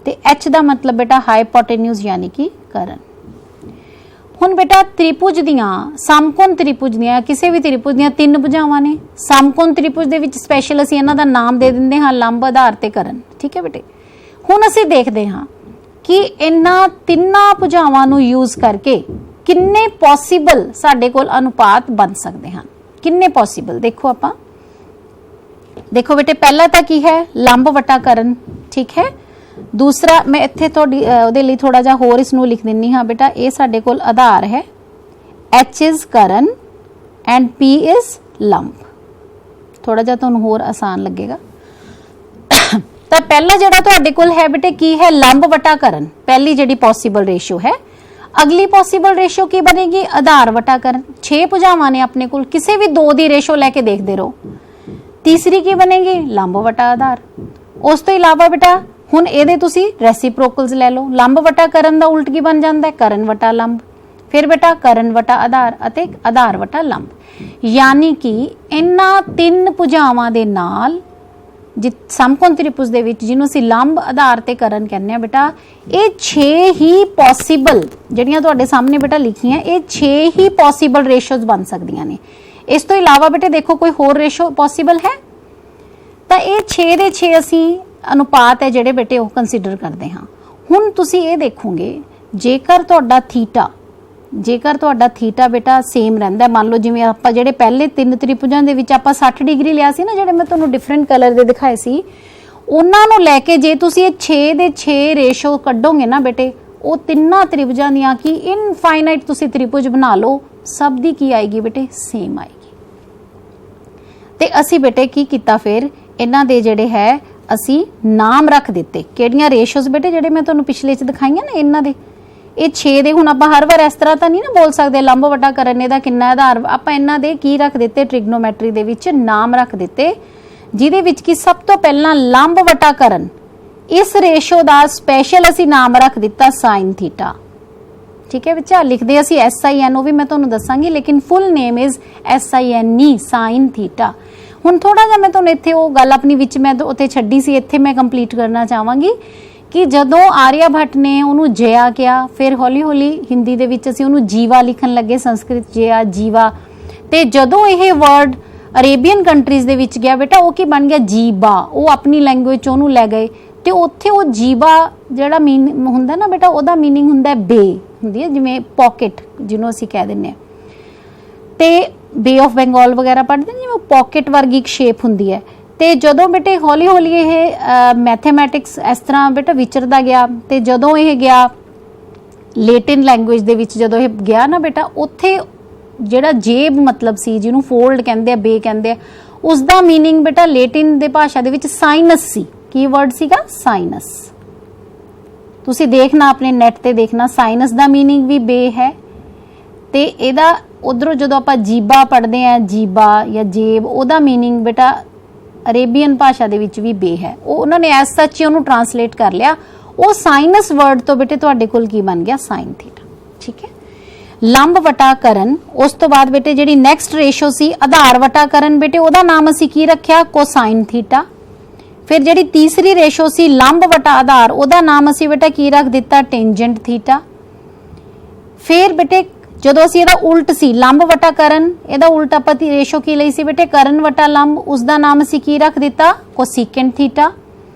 ते H दा मतलब बेटा हाइपोटेन्यूज यानी कि करण। हुण बेटा त्रिभुज दियां समकोण त्रिभुज दियां किसी भी त्रिभुज दियां तीन भुजावां ने, समकोण त्रिभुज दे विच स्पैशल असीं इन्हां दा नाम दे दिंदे हां लंब आधार ते करण। ठीक है बेटे, हुण असीं देखदे हां कि इन्हां तिन्नां भुजावां नूं यूज करके किन्ने पॉसिबल साडे कोल अनुपात बन सकदे हन, किन्ने पॉसिबल। देखो आपां देखो बेटे पहला तां की है लंब वटा करण, ठीक है। दूसरा मैं इत्थे थोड़ी ਉਹਦੇ ਲਈ थोड़ा ਜਿਹਾ ਹੋਰ ਇਸ ਨੂੰ ਲਿਖ ਦਿੰਨੀ ਹਾਂ बेटा, ਇਹ ਸਾਡੇ ਕੋਲ ਆਧਾਰ ਹੈ, H is Karan and P is लंब, थोड़ा ਜਿਹਾ ਤੁਹਾਨੂੰ ਹੋਰ ਆਸਾਨ ਲੱਗੇਗਾ। ਤਾਂ ਪਹਿਲਾ ਜਿਹੜਾ ਤੁਹਾਡੇ ਕੋਲ ਹੈ बेटे ਕੀ ਹੈ लंब वटा करण, ਪਹਿਲੀ ਜਿਹੜੀ पॉसिबल रेशियो है। अगली पॉसिबल रेशियो की बनेगी आधार वटा करण, 6 भुजावां ने अपने कोल, किसी भी दो दी रेशियो लेके देखते रहो। तीसरी की बनेगी लंब वटा आधार। उस तो इलावा बेटा हुण ਇਹਦੇ ਤੁਸੀਂ ਰੈਸੀਪ੍ਰੋਕਲਸ ਲੈ ਲਓ, ਲੰਬ ਵਟਾ ਕਰਨ ਦਾ ਉਲਟ ਕੀ ਬਣ ਜਾਂਦਾ ਹੈ ਕਰਨ ਵਟਾ ਲੰਬ, ਫਿਰ ਬੇਟਾ ਕਰਨ ਵਟਾ ਆਧਾਰ ਅਤੇ ਆਧਾਰ ਵਟਾ ਲੰਬ, ਯਾਨੀ ਕਿ ਇਹਨਾਂ ਤਿੰਨ ਭੁਜਾਵਾਂ ਦੇ ਨਾਲ ਸਮਕੋਣ ਤ੍ਰਿਭੁਜ ਦੇ ਵਿੱਚ ਜਿਹਨੂੰ ਅਸੀਂ ਲੰਬ ਆਧਾਰ ਤੇ ਕਰਨ ਕਹਿੰਦੇ ਆ बेटा, ਇਹ 6 ਹੀ ਪੋਸੀਬਲ ਜਿਹੜੀਆਂ ਤੁਹਾਡੇ ਸਾਹਮਣੇ बेटा ਲਿਖੀਆਂ, ਇਹ 6 ਹੀ ਪੋਸੀਬਲ ਰੇਸ਼ੀਓਜ਼ ਬਣ ਸਕਦੀਆਂ ਨੇ। ਇਸ ਤੋਂ ਇਲਾਵਾ बेटे देखो कोई ਹੋਰ ਰੇਸ਼ੀਓ ਪੋਸੀਬਲ ਹੈ ਤਾਂ ਇਹ 6 ਦੇ 6 ਅਸੀਂ अनुपात है ਜਿਹੜੇ बेटे ਉਹ कंसीडर करते हाँ। ਹੁਣ ਤੁਸੀਂ ਇਹ ਦੇਖੋਗੇ ਜੇਕਰ ਤੁਹਾਡਾ थीटा बेटा सेम ਰਹਿੰਦਾ, ਮੰਨ ਲਓ ਜਿਵੇਂ ਆਪਾਂ ਜਿਹੜੇ ਪਹਿਲੇ ਤਿੰਨ ਤ੍ਰਿਭੁਜਾਂ ਦੇ ਵਿੱਚ ਆਪਾਂ 60 डिग्री ਲਿਆ ਸੀ ਨਾ, ਜਿਹੜੇ ਮੈਂ ਤੁਹਾਨੂੰ ਡਿਫਰੈਂਟ ਕਲਰ ਦੇ ਦਿਖਾਏ ਸੀ, ਉਹਨਾਂ ਨੂੰ ਲੈ ਕੇ ਜੇ ਤੁਸੀਂ ਇਹ 6 ਦੇ 6 ਰੇਸ਼ੋ ਕੱਢੋਗੇ ਨਾ बेटे, ਉਹ ਤਿੰਨਾਂ ਤ੍ਰਿਭੁਜਾਂ ਦੀਆਂ ਕੀ ਇਨਫਾਈਨਾਈਟ ਤੁਸੀਂ ਤ੍ਰਿਭੁਜ ਬਣਾ ਲਓ, ਸਭ ਦੀ ਕੀ ਆਏਗੀ बेटे सेम आएगी। ਤੇ ਅਸੀਂ बेटे ਕੀ ਕੀਤਾ ਫਿਰ ਇਹਨਾਂ ਦੇ ਜਿਹੜੇ ਹੈ ਅਸੀਂ ਨਾਮ ਰੱਖ ਦਿੱਤੇ, ਕਿਹੜੀਆਂ ਰੇਸ਼ੀਓਜ਼ बेटे ਜਿਹੜੇ ਮੈਂ ਤੁਹਾਨੂੰ ਪਿਛਲੇ ਚ ਦਿਖਾਈਆਂ ਨਾ ਇਹਨਾਂ ਦੇ, ਇਹ 6 ਦੇ। ਹੁਣ ਆਪਾਂ ਹਰ ਵਾਰ ਇਸ ਤਰ੍ਹਾਂ ਤਾਂ ਨਹੀਂ ਨਾ ਬੋਲ ਸਕਦੇ ਲੰਬ ਵਟਾ ਕਰਨ ਇਹਦਾ ਕਿੰਨਾ ਆਧਾਰ, ਆਪਾਂ ਇਹਨਾਂ ਦੇ ਕੀ ਰੱਖ ਦਿੱਤੇ ਟ੍ਰਿਗਨੋਮੈਟਰੀ ਦੇ ਵਿੱਚ ਨਾਮ ਰੱਖ ਦਿੱਤੇ, ਜਿਹਦੇ ਵਿੱਚ ਕਿ ਸਭ ਤੋਂ ਪਹਿਲਾਂ ਲੰਬ ਵਟਾ ਕਰਨ ਇਸ ਰੇਸ਼ੀਓ ਦਾ ਸਪੈਸ਼ਲ ਅਸੀਂ ਨਾਮ ਰੱਖ ਦਿੱਤਾ ਸਾइन थीटा। ठीक है बच्चा, लिखते ਅਸੀਂ SIN, ਉਹ ਵੀ ਮੈਂ ਤੁਹਾਨੂੰ ਦੱਸਾਂਗੀ, ਲੇਕਿਨ full name is SINE sine theta. ਹੁਣ ਥੋੜਾ ਜਿਹਾ ਮੈਂ ਤੁਹਾਨੂੰ ਇੱਥੇ ਉਹ ਗੱਲ ਆਪਣੀ ਵਿੱਚ ਮੈਂ ਉੱਥੇ ਛੱਡੀ ਸੀ, ਇੱਥੇ ਮੈਂ ਕੰਪਲੀਟ ਕਰਨਾ ਚਾਹਾਂਗੀ ਕਿ ਜਦੋਂ ਆਰਿਆ ਭੱਟ ਨੇ ਉਹਨੂੰ ਜਯਾ ਕਿਹਾ, ਫਿਰ ਹੌਲੀ ਹੌਲੀ ਹਿੰਦੀ ਦੇ ਵਿੱਚ ਅਸੀਂ ਉਹਨੂੰ ਜੀਵਾ ਲਿਖਣ ਲੱਗੇ, ਸੰਸਕ੍ਰਿਤ ਜਯਾ ਜੀਵਾ, ਤੇ ਜਦੋਂ ਇਹ ਵਰਡ ਅਰੇਬੀਅਨ ਕੰਟਰੀਜ਼ ਦੇ ਵਿੱਚ ਗਿਆ बेटा, ਉਹ ਕੀ ਬਣ ਗਿਆ ਜੀਬਾ, ਉਹ ਆਪਣੀ ਲੈਂਗੁਏਜ ਚ ਉਹਨੂੰ ਲੈ ਗਏ ਤੇ ਉੱਥੇ ਉਹ ਜੀਬਾ ਜਿਹੜਾ ਮੀਨ ਹੁੰਦਾ ਨਾ बेटा, ਉਹਦਾ ਮੀਨਿੰਗ ਹੁੰਦਾ ਬੇ ਹੁੰਦੀ ਹੈ, ਜਿਵੇਂ ਪੌਕਟ ਜਿਹਨੂੰ ਅਸੀਂ ਕਹਿ ਦਿੰਦੇ ਹਾਂ, ਤੇ ਬੇ ਆਫ ਬੰਗਾਲ ਵਗੈਰਾ ਪੜ੍ਹਦੇ ਨੇ ਜਿਵੇਂ ਪੌਕਟ ਵਰਗੀ ਇੱਕ ਸ਼ੇਪ ਹੁੰਦੀ ਹੈ। ਤੇ ਜਦੋਂ बेटे ਹੌਲੀ ਹੌਲੀ ਇਹ ਮੈਥਮੈਟਿਕਸ ਇਸ ਤਰ੍ਹਾਂ बेटा ਵਿਚਰਦਾ ਗਿਆ, ਤੇ ਜਦੋਂ ਇਹ ਗਿਆ ਲੇਟਿਨ ਲੈਂਗੁਏਜ ਦੇ ਵਿੱਚ, ਜਦੋਂ ਇਹ ਗਿਆ ਨਾ बेटा, ਉੱਥੇ ਜਿਹੜਾ ਜੇਬ ਮਤਲਬ ਸੀ, ਜਿਹਨੂੰ ਫੋਲਡ ਕਹਿੰਦੇ ਆ, ਬੇ ਕਹਿੰਦੇ ਆ, ਉਸ ਦਾ ਮੀਨਿੰਗ बेटा ਲੇਟਿਨ ਦੇ ਭਾਸ਼ਾ ਦੇ ਵਿੱਚ ਸਾਈਨਸ ਸੀ। ਕੀ ਵਰਡ ਸੀਗਾ ਸਾਈਨਸ, ਤੁਸੀਂ ਦੇਖਣਾ ਆਪਣੇ ਨੈਟ ਤੇ ਦੇਖਣਾ, ਸਾਈਨਸ ਦਾ ਮੀਨਿੰਗ ਵੀ ਬੇ ਹੈ ਤੇ ਇਹਦਾ ਉਧਰੋਂ ਜਦੋਂ ਆਪਾਂ ਜੀਬਾ ਪੜ੍ਹਦੇ ਆ, ਜੀਬਾ ਜਾਂ ਜੇਬ, ਉਹਦਾ ਮੀਨਿੰਗ ਬੇਟਾ ਅਰੇਬੀਅਨ ਭਾਸ਼ਾ ਦੇ ਵਿੱਚ ਵੀ ਬੇ ਹੈ। ਉਹ ਉਹਨਾਂ ਨੇ ਐਸ ਸੱਚ ਹੀ ਉਹਨੂੰ ਟਰਾਂਸਲੇਟ ਕਰ ਲਿਆ। ਉਹ ਸਾਈਨਸ ਵਰਡ ਤੋਂ ਬੇਟੇ ਤੁਹਾਡੇ ਕੋਲ ਕੀ ਬਣ ਗਿਆ, ਸਾਈਨ ਥੀਟਾ। ਠੀਕ ਹੈ, ਲੰਬ ਵਟਾ ਕਰਨ। ਉਸ ਤੋਂ ਬਾਅਦ ਬੇਟੇ ਜਿਹੜੀ ਨੈਕਸਟ ਰੇਸ਼ੋ ਸੀ ਆਧਾਰ ਵਟਾ ਕਰਨ, ਬੇਟੇ ਉਹਦਾ ਨਾਮ ਅਸੀਂ ਕੀ ਰੱਖਿਆ, ਕੋਸਾਈਨ ਥੀਟਾ। ਫਿਰ ਜਿਹੜੀ ਤੀਸਰੀ ਰੇਸ਼ੋ ਸੀ ਲੰਬ ਵਟਾ ਆਧਾਰ, ਉਹਦਾ ਨਾਮ ਅਸੀਂ ਬੇਟਾ ਕੀ ਰੱਖ ਦਿੱਤਾ, ਟੈਂਜੈਂਟ ਥੀਟਾ। ਫਿਰ ਬੇਟੇ ਜਦੋਂ ਅਸੀਂ ਇਹਦਾ ਉਲਟ ਸੀ ਲੰਬ ਵਟਾ ਕਰਨ, ਇਹਦਾ ਉਲਟ ਆਪਾਂ ਰੇਸ਼ੋ ਕੀ ਲਈ ਸੀ ਬੇਟੇ, ਕਰਨ ਵਟਾ ਲੰਬ, ਉਸਦਾ ਨਾਮ ਅਸੀਂ ਕੀ ਰੱਖ ਦਿੱਤਾ, ਕੋਸੀਕੈਂਟ ਥੀਟਾ।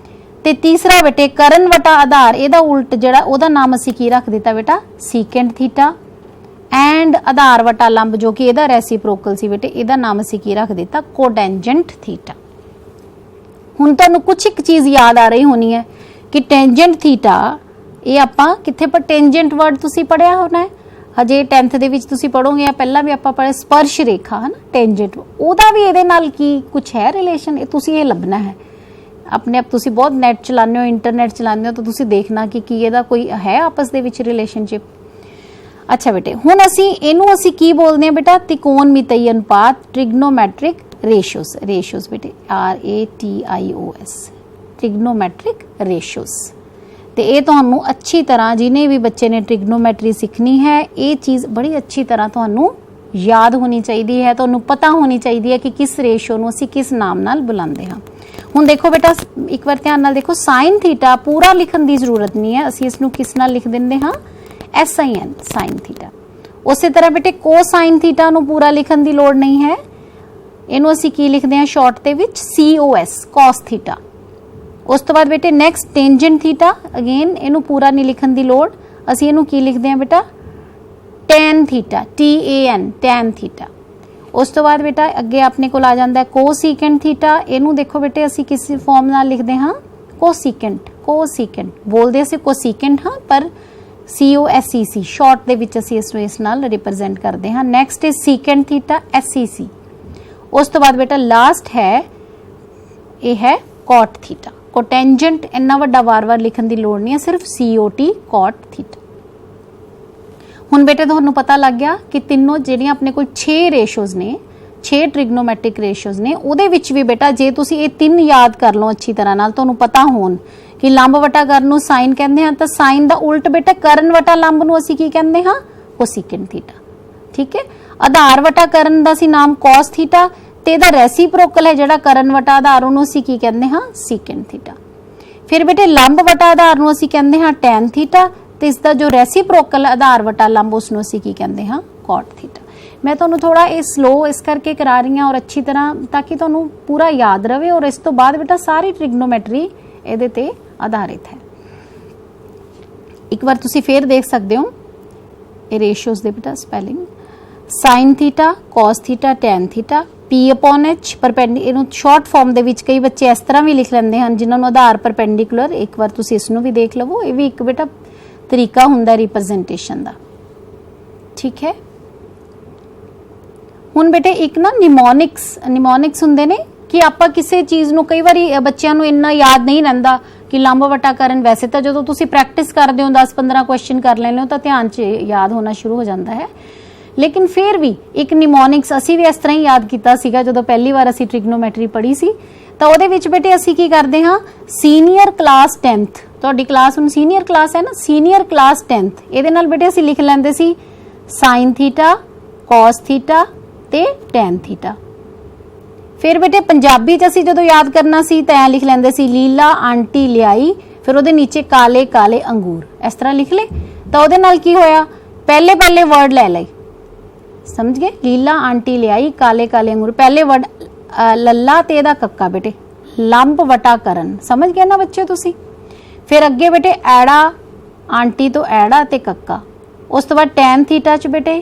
ਤੇ ਤੀਸਰਾ ਬੇਟੇ ਕਰਨ ਵਟਾ ਆਧਾਰ, ਇਹਦਾ ਉਲਟ ਜਿਹੜਾ ਉਹਦਾ ਨਾਮ ਅਸੀਂ ਕੀ ਰੱਖ ਦਿੱਤਾ ਬੇਟਾ, ਸੀਕੈਂਟ ਥੀਟਾ। ਐਂਡ ਆਧਾਰ ਵਟਾ ਲੰਬ ਜੋ ਕਿ ਇਹਦਾ ਰੈਸੀਪ੍ਰੋਕਲ ਸੀ ਬੇਟੇ, ਇਹਦਾ ਨਾਮ ਅਸੀਂ ਕੀ ਰੱਖ ਦਿੱਤਾ, ਕੋਟੈਂਜੈਂਟ ਥੀਟਾ। ਹੁਣ ਤੁਹਾਨੂੰ ਕੁਝ ਇੱਕ ਚੀਜ਼ ਯਾਦ ਆ ਰਹੀ ਹੋਣੀ ਹੈ ਕਿ ਟੈਂਜੈਂਟ ਥੀਟਾ ਇਹ ਆਪਾਂ ਕਿੱਥੇ ਪਰ, ਟੈਂਜੈਂਟ ਵਰਡ ਤੁਸੀਂ ਪੜਿਆ ਹੋਣਾ ਹੈ ਹਜੇ 10th ਦੇ ਵਿੱਚ ਤੁਸੀਂ ਪੜੋਗੇ, ਜਾਂ ਪਹਿਲਾਂ ਵੀ ਆਪਾਂ ਪੜ੍ਹੇ ਸਪਰਸ਼ ਰੇਖਾ, ਹੈ ਨਾ, ਟੈਂਜੈਂਟ, ਉਹਦਾ ਵੀ ਇਹਦੇ ਨਾਲ ਕੀ ਕੁਝ ਹੈ ਰਿਲੇਸ਼ਨ, ਇਹ ਤੁਸੀਂ ਇਹ ਲੱਭਣਾ ਹੈ ਆਪਣੇ ਆਪ। ਤੁਸੀਂ ਬਹੁਤ ਨੈਟ ਚਲਾਉਂਦੇ ਹੋ, ਇੰਟਰਨੈਟ ਚਲਾਉਂਦੇ ਹੋ, ਤਾਂ ਤੁਸੀਂ ਦੇਖਣਾ ਕਿ ਕੀ ਇਹਦਾ ਕੋਈ ਹੈ ਆਪਸ ਦੇ ਵਿੱਚ ਰਿਲੇਸ਼ਨਸ਼ਿਪ। ਅੱਛਾ ਬੇਟੇ, ਹੁਣ ਇਹਨੂੰ ਅਸੀਂ ਕੀ ਬੋਲਦੇ ਹਾਂ ਬੇਟਾ, ਤਿਕੋਣਮਿਤੀ ਅਨੁਪਾਤ, ਟ੍ਰਿਗਨੋਮੈਟ੍ਰਿਕ ਰੇਸ਼ੋਸ ਬੇਟੇ, RATIOS, ਟ੍ਰਿਗਨੋਮੈਟ੍ਰਿਕ ਰੇਸ਼ੋਸ। ਤੇ ਇਹ ਤੁਹਾਨੂੰ ਅੱਛੀ ਤਰ੍ਹਾਂ, ਜਿਹਨੇ ਵੀ ਬੱਚੇ ਨੇ ਟ੍ਰਿਗਨੋਮੈਟਰੀ ਸਿੱਖਣੀ ਹੈ, ਇਹ ਚੀਜ਼ ਬੜੀ ਅੱਛੀ ਤਰ੍ਹਾਂ ਤੁਹਾਨੂੰ ਯਾਦ ਹੋਣੀ ਚਾਹੀਦੀ ਹੈ, ਤੁਹਾਨੂੰ ਪਤਾ ਹੋਣੀ ਚਾਹੀਦੀ ਹੈ ਕਿ ਕਿਸ ਰੇਸ਼ੋ ਨੂੰ ਅਸੀਂ ਕਿਸ ਨਾਮ ਨਾਲ ਬੁਲਾਉਂਦੇ ਹਾਂ। ਹੁਣ ਦੇਖੋ ਬੇਟਾ, ਇੱਕ ਵਾਰ ਧਿਆਨ ਨਾਲ ਦੇਖੋ, ਸਾਈਨ ਥੀਟਾ ਪੂਰਾ ਲਿਖਣ ਦੀ ਜ਼ਰੂਰਤ ਨਹੀਂ ਹੈ, ਅਸੀਂ ਇਸ ਨੂੰ ਕਿਸ ਨਾਲ ਲਿਖ ਦਿੰਦੇ ਹਾਂ, SIN, ਸਾਈਨ ਥੀਟਾ। ਉਸੇ ਤਰ੍ਹਾਂ ਬੇਟੇ ਕੋਸਾਈਨ ਥੀਟਾ ਨੂੰ ਪੂਰਾ ਲਿਖਣ ਦੀ ਲੋੜ ਨਹੀਂ ਹੈ, ਇਹਨੂੰ ਅਸੀਂ ਕੀ ਲਿਖਦੇ ਹਾਂ ਸ਼ਾਰਟ ਦੇ ਵਿੱਚ, COS, ਕਾਸ ਥੀਟਾ। ਉਸ ਤੋਂ ਬਾਅਦ ਬੇਟੇ ਨੈਕਸਟ ਟੈਂਜੈਂਟ ਥੀਟਾ, ਅਗੇਨ ਇਹਨੂੰ ਪੂਰਾ ਨਹੀਂ ਲਿਖਣ ਦੀ ਲੋੜ, ਅਸੀਂ ਇਹਨੂੰ ਕੀ ਲਿਖਦੇ ਹਾਂ ਬੇਟਾ, ten theta, TAN, ten theta. ਉਸ ਤੋਂ ਬਾਅਦ ਬੇਟਾ ਅੱਗੇ ਆਪਣੇ ਕੋਲ ਆ ਜਾਂਦਾ ਹੈ ਕੋਸੀਕੈਂਟ ਥੀਟਾ, ਇਹਨੂੰ ਦੇਖੋ ਬੇਟੇ ਅਸੀਂ ਕਿਸ ਫਾਰਮ ਨਾਲ ਲਿਖਦੇ ਹਾਂ, ਕੋਸੀਕੈਂਟ ਬੋਲਦੇ ਅਸੀਂ ਕੋਸੀਕੈਂਟ ਹਾਂ, ਪਰ COSEC ਸ਼ਾਰਟ ਦੇ ਵਿੱਚ ਅਸੀਂ ਇਸ ਨਾਲ ਰਿਪਰੈਜ਼ੈਂਟ ਕਰਦੇ ਹਾਂ। Next is secant theta, SEC। ਉਸ ਤੋਂ ਬਾਅਦ ਬੇਟਾ ਲਾਸਟ ਹੈ, ਇਹ ਹੈ cot ਥੀਟਾ। ਕੋਟੈਂਜੈਂਟ ਇੰਨਾ ਵੱਡਾ ਵਾਰ-ਵਾਰ ਲਿਖਣ ਦੀ ਲੋੜ ਨਹੀਂ ਹੈ, ਸਿਰਫ COT, cot ਥੀਟਾ। ਹੁਣ ਬੇਟੇ ਤੁਹਾਨੂੰ ਪਤਾ ਲੱਗ ਗਿਆ ਕਿ ਤਿੰਨੋਂ ਜਿਹੜੀਆਂ ਆਪਣੇ ਕੋਲ 6 ਰੇਸ਼ੋਜ਼ ਨੇ, 6 ਟ੍ਰਿਗਨੋਮੈਟ੍ਰਿਕ ਰੇਸ਼ੋਜ਼ ਨੇ, ਉਹਦੇ ਵਿੱਚ ਵੀ ਬੇਟਾ ਜੇ ਤੁਸੀਂ ਇਹ ਤਿੰਨ ਯਾਦ ਕਰ ਲਓ ਅੱਛੀ ਤਰ੍ਹਾਂ ਨਾਲ, ਤੁਹਾਨੂੰ ਪਤਾ ਹੋਣ ਕਿ ਲੰਬ ਵਟਾ ਕਰਨ ਨੂੰ ਸਾਈਨ ਕਹਿੰਦੇ ਹਾਂ, ਤਾਂ ਸਾਈਨ ਦਾ ਉਲਟ ਬੇਟਾ ਕਰਨ ਵਟਾ ਲੰਬ ਨੂੰ ਅਸੀਂ ਕੀ ਕਹਿੰਦੇ ਹਾਂ, ਕੋਸੀਕੈਂਟ ਥੀਟਾ। ਠੀਕ ਹੈ, ਆਧਾਰ ਵਟਾ ਕਰਨ ਦਾ ਸੀ ਨਾਮ ਕਾਸ ਥੀਟਾ, ਤੇ ਇਹਦਾ ਰੈਸੀਪ੍ਰੋਕਲ ਹੈ ਜਿਹੜਾ ਕਰਨ ਵਟਾ ਆਧਾਰ, ਉਹਨੂੰ ਅਸੀਂ ਕੀ ਕਹਿੰਦੇ ਹਾਂ, ਸੀਕੈਂਟ ਥੀਟਾ। ਫਿਰ ਬੇਟੇ ਲੰਬ ਵਟਾ ਆਧਾਰ ਨੂੰ ਅਸੀਂ ਕਹਿੰਦੇ ਹਾਂ ਟੈਨ ਥੀਟਾ, ਤੇ ਇਸ ਦਾ ਜੋ ਰੈਸੀਪ੍ਰੋਕਲ ਆਧਾਰ ਵਟਾ ਲੰਬ ਉਸ ਨੂੰ ਅਸੀਂ ਕੀ ਕਹਿੰਦੇ ਹਾਂ, ਕਾਟ ਥੀਟਾ। ਮੈਂ ਤੁਹਾਨੂੰ ਥੋੜਾ ਇਹ ਸਲੋ ਇਸ ਕਰਕੇ ਕਰਾ ਰਹੀ ਹਾਂ ਔਰ ਅੱਛੀ ਤਰ੍ਹਾਂ, ਤਾਂ ਕਿ ਤੁਹਾਨੂੰ ਪੂਰਾ ਯਾਦ ਰਵੇ। ਔਰ ਇਸ ਤੋਂ ਬਾਅਦ ਬੇਟਾ ਸਾਰੀ ਟ੍ਰਿਗਨੋਮੈਟਰੀ ਇਹਦੇ ਤੇ ਆਧਾਰਿਤ ਹੈ। ਇੱਕ ਵਾਰ ਤੁਸੀਂ ਫੇਰ ਦੇਖ ਸਕਦੇ ਹੋ ਇਹ ਰੇਸ਼ੀਓਜ਼ ਦੇ ਬੇਟਾ spelling, sine theta, cos theta, tan theta, P/H perpendicular. ਇਹਨੂੰ ਸ਼ਾਰਟ ਫਾਰਮ ਦੇ ਵਿੱਚ ਕਈ ਬੱਚੇ ਇਸ ਤਰ੍ਹਾਂ ਵੀ ਲਿਖ ਲੈਂਦੇ ਹਨ, ਜਿਨ੍ਹਾਂ ਨੂੰ ਆਧਾਰ ਪਰਪੈਂਡੀਕੂਲਰ। ਇੱਕ ਵਾਰ ਤੁਸੀਂ ਇਸ ਨੂੰ ਵੀ ਦੇਖ ਲਵੋ, ਇਹ ਵੀ ਇੱਕ ਬੇਟਾ ਤਰੀਕਾ ਹੁੰਦਾ ਰਿਪਰੈਜ਼ੈਂਟੇਸ਼ਨ ਦਾ। ਠੀਕ ਹੈ, ਹੁਣ ਬੇਟੇ ਇੱਕ ਨਾ ਨਿਮੋਨਿਕਸ ਹੁੰਦੇ ਨੇ ਕਿ ਆਪਾਂ ਕਿਸੇ ਚੀਜ਼ ਨੂੰ, ਕਈ ਵਾਰੀ ਬੱਚਿਆਂ ਨੂੰ ਇੰਨਾ ਯਾਦ ਨਹੀਂ ਰਹਿੰਦਾ ਕਿ ਲੰਬ ਵਟਾ ਕਰਨ, ਵੈਸੇ ਤਾਂ ਜਦੋਂ ਤੁਸੀਂ ਪ੍ਰੈਕਟਿਸ ਕਰਦੇ ਹੋ 10-15 ਕੁਐਸਚਨ ਕਰ ਲੈਂਦੇ ਹੋ ਤਾਂ ਧਿਆਨ 'ਚ ਯਾਦ ਹੋਣਾ ਸ਼ੁਰੂ ਹੋ ਜਾਂਦਾ ਹੈ। ਲੇਕਿਨ ਫਿਰ ਵੀ ਇੱਕ ਨਿਮੋਨਿਕਸ ਅਸੀਂ ਵੀ ਇਸ ਤਰ੍ਹਾਂ ਹੀ ਯਾਦ ਕੀਤਾ ਸੀਗਾ ਜਦੋਂ ਪਹਿਲੀ ਵਾਰ ਅਸੀਂ ਟ੍ਰਿਗਨੋਮੈਟਰੀ ਪੜ੍ਹੀ ਸੀ। ਤਾਂ ਉਹਦੇ ਵਿੱਚ ਬੇਟੇ ਅਸੀਂ ਕੀ ਕਰਦੇ ਹਾਂ, ਸੀਨੀਅਰ ਕਲਾਸ 10th, ਤੁਹਾਡੀ ਕਲਾਸ ਹੁਣ ਸੀਨੀਅਰ ਕਲਾਸ ਹੈ ਨਾ, ਸੀਨੀਅਰ ਕਲਾਸ 10th, ਇਹਦੇ ਨਾਲ ਬੇਟੇ ਅਸੀਂ ਲਿਖ ਲੈਂਦੇ ਸੀ ਸਾਈਨ ਥੀਟਾ, ਕਾਸ ਥੀਟਾ ਤੇ ਟੈਨ ਥੀਟਾ। ਫਿਰ ਬੇਟੇ ਪੰਜਾਬੀ 'ਚ ਅਸੀਂ ਜਦੋਂ ਯਾਦ ਕਰਨਾ ਸੀ ਤਾਂ ਐਂ ਲਿਖ ਲੈਂਦੇ ਸੀ ਲੀਲਾ ਆਂਟੀ ਲਿਆਈ, ਫਿਰ ਉਹਦੇ ਨੀਚੇ ਕਾਲੇ ਕਾਲੇ ਅੰਗੂਰ, ਇਸ ਤਰ੍ਹਾਂ ਲਿਖ ਲਏ। ਤਾਂ ਉਹਦੇ ਨਾਲ ਕੀ ਹੋਇਆ, ਪਹਿਲੇ ਵਰਡ ਲੈ ਲਏ, ਸਮਝ ਗਏ, ਲੀਲਾ ਆਂਟੀ ਲਿਆਈ, ਕਾਲੇ ਕਾਲੇ ਅੰਗੂਰ, ਪਹਿਲੇ ਵਰਡ ਲੱਲਾ ਤੇ ਇਹਦਾ ਕੱਕਾ ਬੇਟੇ, ਲੰਬ ਵਟਾ ਕਰਨ, ਸਮਝ ਗਏ ਨਾ ਬੱਚੇ ਤੁਸੀਂ। ਫਿਰ ਅੱਗੇ ਬੇਟੇ ਐੜਾ, ਆਂਟੀ ਤੋਂ ਐੜਾ ਤੇ ਕੱਕਾ। ਉਸ ਤੋਂ ਬਾਅਦ ਟੈਨ ਥੀਟਾ 'ਚ ਬੇਟੇ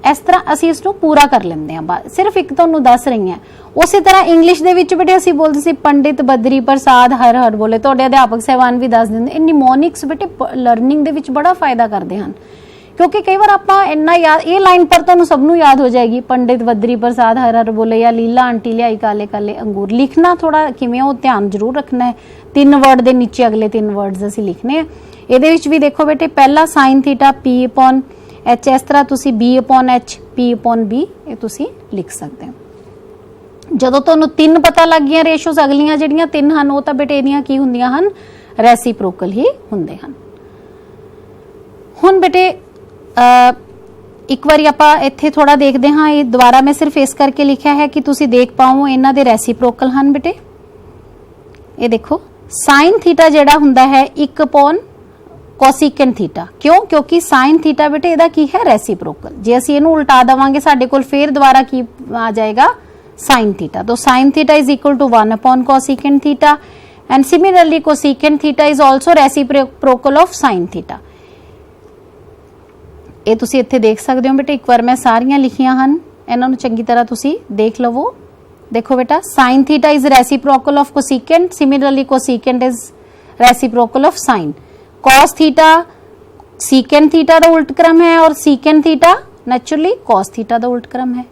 ਇਸ ਤਰ੍ਹਾਂ ਅਸੀਂ ਇਸ ਨੂੰ ਪੂਰਾ ਕਰ ਲੈਂਦੇ ਹਾਂ। ਸਿਰਫ ਇੱਕ ਤੁਹਾਨੂੰ ਦੱਸ ਰਹੀ ਹਾਂ। ਉਸੇ ਤਰ੍ਹਾਂ ਇੰਗਲਿਸ਼ ਦੇ ਵਿੱਚ ਬੇਟੇ ਅਸੀਂ ਬੋਲਦੇ ਸੀ ਪੰਡਿਤ ਬਦਰੀ ਪ੍ਰਸਾਦ ਹਰ ਹਰ ਬੋਲੇ, ਤੁਹਾਡੇ ਅਧਿਆਪਕ ਸਾਹਿਬਾਨ ਵੀ ਦੱਸ ਦਿੰਦੇ। ਇਹ ਨਿਮੋਨਿਕਸ ਬੇਟੇ ਲਰਨਿੰਗ ਦੇ ਵਿੱਚ ਬੜਾ ਫਾਇਦਾ ਕਰਦੇ ਹਨ, ਕਿਉਂਕਿ ਕਈ ਵਾਰ ਆਪਾਂ ਇੰਨਾ ਯਾਦ, ਇਹ ਲਾਈਨ ਪਰ ਤੁਹਾਨੂੰ ਸਭ ਨੂੰ ਯਾਦ ਹੋ ਜਾਏਗੀ, ਪੰਡਿਤ ਬਦਰੀ ਪ੍ਰਸਾਦ ਹਰ ਹਰ ਬੋਲੇ ਜਾਂ ਲੀਲਾ ਆਂਟੀ ਲਿਆਈ ਕਾਲੇ ਕਾਲੇ ਅੰਗੂਰ। ਲਿਖਣਾ ਥੋੜਾ ਕਿਵੇਂ, ਉਹ ਧਿਆਨ ਜ਼ਰੂਰ ਰੱਖਣਾ ਹੈ। 3 ਵਰਡ ਦੇ ਨੀਚੇ ਅਗਲੇ 3 ਵਰਡਸ ਅਸੀਂ ਲਿਖਣੇ ਆ। ਇਹਦੇ ਵਿੱਚ ਵੀ ਦੇਖੋ ਬੇਟੇ ਪਹਿਲਾ ਸਾਈਨ ਥੀਟਾ, P/, एच इस तरह तुसी B/H P/B ये तुसी लिख सकते हो। ਜਦੋਂ ਤੁਹਾਨੂੰ ਤਿੰਨ ਪਤਾ ਲੱਗ ਗਈਆਂ ਰੇਸ਼ੋਸ, ਅਗਲੀਆਂ ਜਿਹੜੀਆਂ ਤਿੰਨ ਹਨ ਉਹ ਤਾਂ ਬੇਟੇ ਇਹਦੀਆਂ ਕੀ ਹੁੰਦੀਆਂ ਹਨ, ਰੈਸੀਪ੍ਰੋਕਲ ਹੀ ਹੁੰਦੇ ਹਨ। ਹੁਣ ਬੇਟੇ ਇੱਕ ਵਾਰੀ ਆਪਾਂ ਇੱਥੇ ਥੋੜਾ ਦੇਖਦੇ ਹਾਂ, ਇਹ ਦੁਬਾਰਾ ਮੈਂ ਸਿਰਫ ਇਸ ਕਰਕੇ ਲਿਖਿਆ ਹੈ ਕਿ ਤੁਸੀਂ ਦੇਖ ਪਾਓ ਇਹਨਾਂ ਦੇ ਰੈਸੀਪ੍ਰੋਕਲ ਹਨ ਬੇਟੇ। ਇਹ ਦੇਖੋ ਸਾਈਨ ਥੀਟਾ ਜਿਹੜਾ ਹੁੰਦਾ ਹੈ 1/cosecant ਥੀਟਾ, ਕਿਉਂ? ਕਿਉਂਕਿ ਸਾਈਨ ਥੀਟਾ ਬੇਟੇ ਇਹਦਾ ਕੀ ਹੈ, ਰੈਸੀਪ੍ਰੋਕਲ। ਜੇ ਅਸੀਂ ਇਹਨੂੰ ਉਲਟਾ ਦੇਵਾਂਗੇ ਸਾਡੇ ਕੋਲ ਫੇਰ ਦੁਬਾਰਾ ਕੀ ਆ ਜਾਏਗਾ, साइन थीटा। तो sine theta is equal to 1/cosecant theta and similarly cosecant theta is also reciprocal of sine theta. ਇਹ ਤੁਸੀਂ ਇੱਥੇ ਦੇਖ ਸਕਦੇ ਹੋ ਬੇਟੇ, ਇੱਕ ਵਾਰ ਮੈਂ ਸਾਰੀਆਂ ਲਿਖੀਆਂ ਹਨ, ਇਹਨਾਂ ਨੂੰ ਚੰਗੀ ਤਰ੍ਹਾਂ ਤੁਸੀਂ ਦੇਖ ਲਵੋ। ਦੇਖੋ ਬੇਟਾ sin theta is reciprocal of cosecant, similarly cosecant is reciprocal of sin। cos theta secant theta ਦਾ ਉਲਟ ਕ੍ਰਮ ਹੈ और secant theta naturally cos theta ਦਾ ਉਲਟ ਕ੍ਰਮ ਹੈ,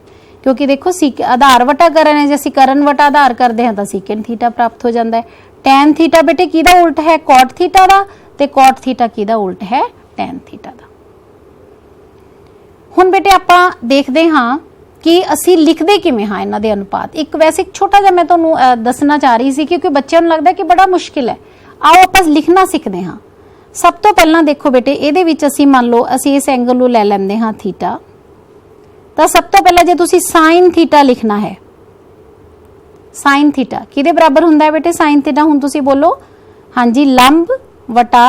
क्योंकि देखो आधार वटा करण है, जैसे करण वटा आधार करते हैं तो सीकेंट थीटा प्राप्त हो जाता है। टैन थीटा बेटे किहदा उल्ट है, कॉट थीटा दा, ते कॉट थीटा किहदा उल्ट है, टैन थीटा दा। हुण बेटे आपां देखदे हां कि असीं लिखदे किवें हां इन्हां दे अनुपात। एक वैसे छोटा जिहा मैं तुहानूं दसना चाह रही सी, क्योंकि बच्चों नूं लगदा कि बड़ा मुश्किल है। आओ आपां लिखना सिੱਖਦੇ हां। सब तो पहलां देखो बेटे इहदे विच असीं मान लो असीं इस एंगल नूं लै लैंदे हां थीटा, तो सब तो पहला जो तुसी साइन थीटा लिखना है, साइन थीटा किहदे बराबर हुंदा है बेटे, साइन थीटा हुण तुसी बोलो हाँ जी लंब वटा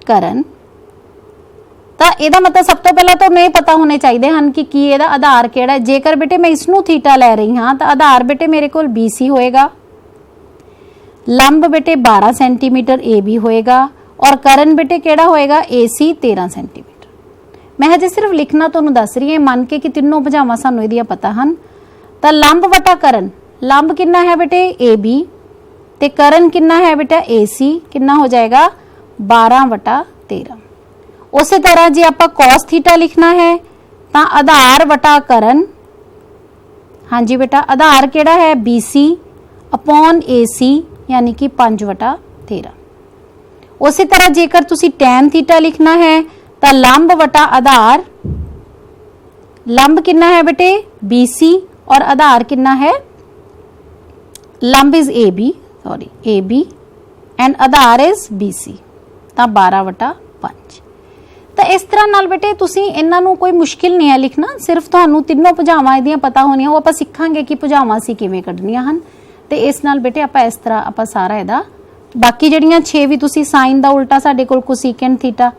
करण। तो ਇਹਦਾ मतलब सब तो पहला तो ये पता होने चाहिए हैं कि की ਇਹਦਾ आधार ਕਿਹੜਾ है। जेकर बेटे मैं इसनू थीटा लै रही हाँ तो आधार बेटे मेरे को BC होएगा, लंब बेटे 12 सेंटीमीटर AB होएगा और करण बेटे केड़ा होएगा, AC 13 सेंटीमीटर। मैं हजे सिर्फ लिखना तुहानूं दस रही है, मन के कि तीनों भुजावां सानूं इहदियां पता हन। तो लंब वटा करण, लंब कितना है बेटे AB ते करण कितना है बेटा AC, कितना हो जाएगा 12/13। उस तरह जे आपां cos थीटा लिखना है तो आधार वटा करण, हाँ जी बेटा आधार केड़ा है BC अपॉन AC यानी कि 5/13। उस तरह जेकर तुसी tan थीटा लिखना है तो लंब वटा आधार, लंब कितना है बेटे BC और आधार कितना है, लंब is AB sorry AB and Aadhaar is BC, तो 12/5। तो इस तरह नाल बेटे तुसी इन्हां नूं कोई मुश्किल नहीं है लिखना, सिर्फ तुहानूं तीनों भुजावां इहदियां पता होणियां, वो आपां सिखांगे कि भुजावां असीं किवें कढणीआं हन। ते इस नाल बेटे आपां इस तरह आपां सारा इहदा, बाकी जिहड़ियां 6 भी तुसी साइन दा उल्टा साडे कोल कोसीकेंट थीटा,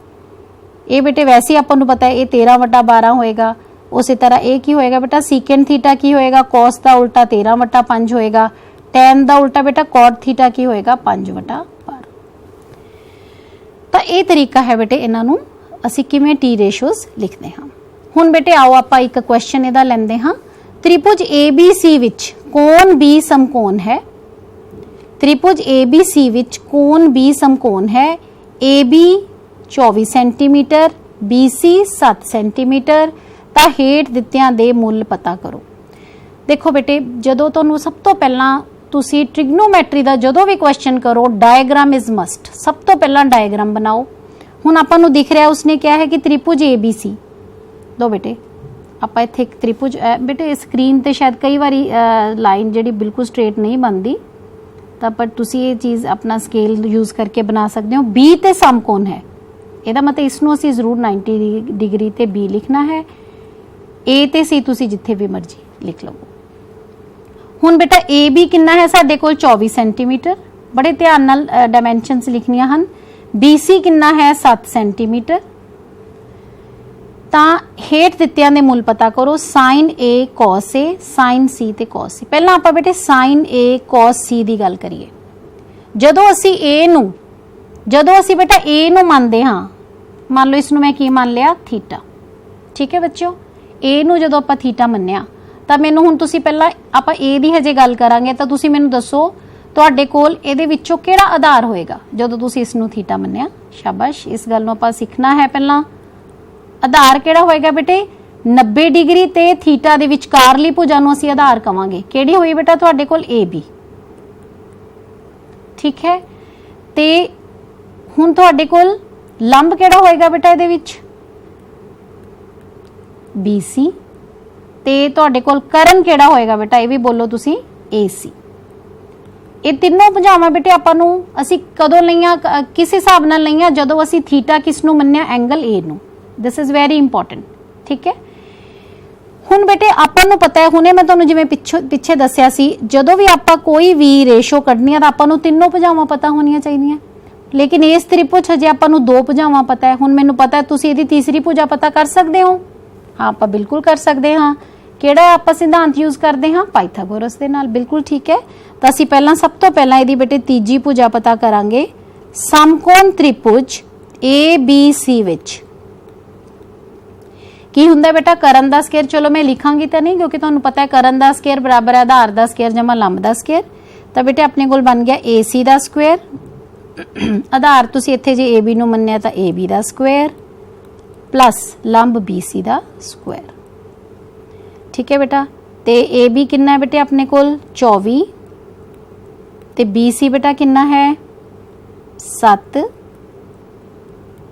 ये बेटे वैसे ही आपको पता है ये 13/12 होएगा। उसी तरह ये की होएगा बेटा सीकेंट थीटा की होएगा, कॉस का उल्टा 13/5 होएगा, टैन का उल्टा बेटा कॉट थीटा की होएगा 5/12। तो ये तरीका है बेटे इन्हां नूं असीं किवें टी रेशोस लिखते हैं। हुण बेटे आओ आपां एक क्वेश्चन इहदा लैंदे हां। त्रिभुज ABC विच कोण B समकोण है, त्रिभुज ABC विच कोण B समकोण है। AB 24 centimetre, BC 7 centimetre. तो हेठ दित्तियां दे मुल पता करो। देखो बेटे जदों तुहानूं सब तो पहला तुसी ट्रिग्नोमैट्री का जदों भी क्वेश्चन करो डायग्राम इज मस्ट, सब तो पहला डायग्राम बनाओ। हुण आपां नूं दिख रहा उसने क्या है कि त्रिभुज ABC दो बेटे आपां इत्थे एक त्रिभुज बेटे स्क्रीन ते शायद कई बारी लाइन जिहड़ी बिल्कुल स्ट्रेट नहीं बनती, तो पर तुसी ये चीज़ अपना स्केल यूज करके बना सकते हो। B ते समकोण है, ਇਹਦਾ मतलब इसनों असीं जरूर 90 डिग्री ते B लिखना है। A ते C तुसीं जिथे भी मर्जी लिख लवो। हुण बेटा AB कितना है साडे कोल 24 सेंटीमीटर, बड़े ध्यान नाल डायमेंशनस लिखनियां हन। BC कितना है 7 सेंटीमीटर। तां हेठ दित्तियां दे मुल पता करो, sine A cos A, sine C ते cos C। पहलां आपां बेटे साइन A cos C दी गल करिए। जदों असीं A नूं जदों असीं बेटा A नूं मानदे हां, मान लो इसनूं मैं की मान लिया थीटा, ठीक है बच्चों। A नूं जदों आपां थीटा मन्निया ਤਾਂ ਮੈਨੂੰ ਹੁਣ ਤੁਸੀਂ ਪਹਿਲਾਂ ਆਪਾਂ A ਦੀ ਹਜੇ ਗੱਲ ਕਰਾਂਗੇ, ਤਾਂ ਤੁਸੀਂ ਮੈਨੂੰ ਦੱਸੋ ਤੁਹਾਡੇ ਕੋਲ ਇਹਦੇ ਵਿੱਚੋਂ ਕਿਹੜਾ ਆਧਾਰ ਹੋਏਗਾ ਜਦੋਂ ਤੁਸੀਂ ਇਸ ਨੂੰ ਥੀਟਾ ਮੰਨਿਆ। ਸ਼ਾਬਾਸ਼, ਇਸ ਗੱਲ ਨੂੰ ਆਪਾਂ ਸਿੱਖਣਾ ਹੈ। ਪਹਿਲਾਂ ਆਧਾਰ ਕਿਹੜਾ ਹੋਏਗਾ ਬੇਟੇ 90 ਡਿਗਰੀ ਤੇ ਥੀਟਾ ਦੇ ਵਿਚਕਾਰਲੀ ਭੁਜਾ ਨੂੰ ਅਸੀਂ ਆਧਾਰ ਕਵਾਂਗੇ। ਕਿਹੜੀ ਹੋਈ ਬੇਟਾ ਤੁਹਾਡੇ ਕੋਲ AB, ਠੀਕ ਹੈ। ਤੇ ਹੁਣ ਤੁਹਾਡੇ ਕੋਲ ਲੰਬ ਕਿਹੜਾ ਹੋਏਗਾ ਬੇਟਾ ਇਹਦੇ ਵਿੱਚ BC ਤੇ ਤੁਹਾਡੇ ਕੋਲ ਕਰਨ ਕਿਹੜਾ ਹੋਏਗਾ ਬੇਟਾ, ਇਹ ਵੀ ਬੋਲੋ ਤੁਸੀਂ, AC। ਇਹ ਤਿੰਨੋਂ ਭੁਜਾਵਾਂ ਬੇਟੇ ਆਪਾਂ ਨੂੰ ਅਸੀਂ ਕਦੋਂ ਲਈਆਂ, ਕਿਸ ਹਿਸਾਬ ਨਾਲ ਲਈਆਂ, ਜਦੋਂ ਅਸੀਂ ਥੀਟਾ ਕਿਸ ਨੂੰ ਮੰਨਿਆ, ਐਂਗਲ A ਨੂੰ। ਦਿਸ ਇਜ਼ ਵੈਰੀ ਇੰਪੋਰਟੈਂਟ, ਠੀਕ ਹੈ। ਹੁਣ ਬੇਟੇ ਆਪਾਂ ਨੂੰ ਪਤਾ ਹੈ, ਹੁਣੇ ਮੈਂ ਤੁਹਾਨੂੰ ਜਿਵੇਂ ਪਿੱਛੇ ਦੱਸਿਆ ਸੀ, ਜਦੋਂ ਵੀ ਆਪਾਂ ਕੋਈ ਵੀ ਰੇਸ਼ੋ ਕੱਢਣੀ ਆ ਤਾਂ ਆਪਾਂ ਨੂੰ ਤਿੰਨੋਂ ਭੁਜਾਵਾਂ ਪਤਾ ਹੋਣੀਆਂ ਚਾਹੀਦੀਆਂ। ਲੇਕਿਨ ਇਸ ਤ੍ਰਿਭੁਜ ਹਜੇ ਆਪਾਂ ਨੂੰ ਦੋ ਭੁਜਾਵਾਂ ਪਤਾ ਹੈ। ਹੁਣ ਮੈਨੂੰ ਪਤਾ ਹੈ ਤੁਸੀਂ ਇਹਦੀ ਤੀਸਰੀ ਭੁਜਾ ਪਤਾ ਕਰ ਸਕਦੇ ਹੋ। ਹਾਂ, ਆਪਾਂ ਬਿਲਕੁਲ ਕਰ ਸਕਦੇ ਹਾਂ। ਕਿਹੜਾ ਆਪਾਂ ਸਿਧਾਂਤ ਯੂਜ਼ ਕਰਦੇ ਹਾਂ, ਪਾਈਥਾਗੋਰਸ ਦੇ ਨਾਲ। ਬਿਲਕੁਲ ਠੀਕ ਹੈ। ਤਾਂ ਅਸੀਂ ਪਹਿਲਾਂ ਸਭ ਤੋਂ ਪਹਿਲਾਂ ਇਹਦੀ ਬੇਟੇ ਤੀਜੀ ਭੁਜਾ ਪਤਾ ਕਰਾਂਗੇ। ਸਮਕੋਣ ਤ੍ਰਿਭੁਜ ABC ਵਿੱਚ ਕੀ ਹੁੰਦਾ ਬੇਟਾ, ਕਰਨ ਦਾ ਸਕੁਅਰ। ਚਲੋ ਮੈਂ ਲਿਖਾਂਗੀ ਤਾਂ ਨਹੀਂ, ਕਿਉਂਕਿ ਤੁਹਾਨੂੰ ਪਤਾ ਹੈ ਕਰਨ ਦਾ ਸਕੁਅਰ ਬਰਾਬਰ ਹੈ ਆਧਾਰ ਦਾ ਸਕੁਅਰ ਜਮਾ ਲੰਬ ਦਾ ਸਕੁਅਰ। ਤਾਂ ਬੇਟੇ ਆਪਣੇ ਕੋਲ ਬਣ ਗਿਆ AC ਦਾ ਸਕੁਅਰ, ਆਧਾਰ ਤੁਸੀਂ ਇੱਥੇ ਜੇ AB ਨੂੰ ਮੰਨਿਆ ਤਾਂ AB ਦਾ ਸਕੁਅਰ ਪਲੱਸ ਲੰਬ BC ਦਾ ਸਕੁਅਰ। ਠੀਕ ਹੈ ਬੇਟਾ। ਤੇ AB ਕਿੰਨਾ ਹੈ ਬੇਟੇ ਆਪਣੇ ਕੋਲ 24 ਤੇ BC ਬੇਟਾ ਕਿੰਨਾ ਹੈ 7।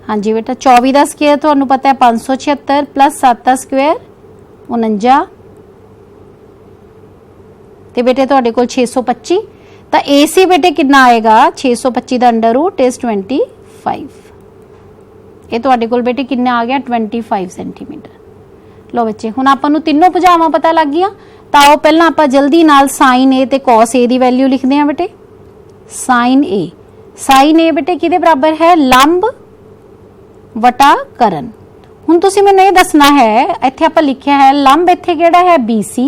ਹਾਂਜੀ ਬੇਟਾ 24 ਦਾ ਸਕੁਅਰ ਤੁਹਾਨੂੰ ਪਤਾ ਹੈ 576 ਪਲੱਸ 7 ਦਾ ਸਕੁਅਰ 49 ਤੇ ਬੇਟੇ ਤੁਹਾਡੇ ਕੋਲ 625। ਤਾਂ AC ਬੇਟੇ ਕਿੰਨਾ ਆਏਗਾ 625 ਦਾ ਅੰਡਰ ਰੂਟ ਇਜ਼ 25। ਇਹ ਤੁਹਾਡੇ ਕੋਲ ਬੇਟੇ ਕਿੰਨਾ ਆ ਗਿਆ 25 ਸੈਂਟੀਮੀਟਰ। ਲੋ ਬੱਚੇ, ਹੁਣ ਆਪਾਂ ਨੂੰ ਤਿੰਨੋਂ ਭੁਜਾਵਾਂ ਪਤਾ ਲੱਗ ਗਈਆਂ। ਤਾਂ ਉਹ ਪਹਿਲਾਂ ਆਪਾਂ ਜਲਦੀ ਨਾਲ ਸਾइन A ਤੇ cos A ਦੀ ਵੈਲਿਊ ਲਿਖਦੇ ਹਾਂ ਬੇਟੇ। साइन A ਬੇਟੇ ਕਿਹਦੇ ਬਰਾਬਰ ਹੈ, ਲੰਬ ਵਟਾ ਕਰਨ। ਹੁਣ ਤੁਸੀਂ ਮੈਨੂੰ ਇਹ ਦੱਸਣਾ ਹੈ, ਇੱਥੇ ਆਪਾਂ ਲਿਖਿਆ ਹੈ ਲੰਬ ਇੱਥੇ ਕਿਹੜਾ ਹੈ BC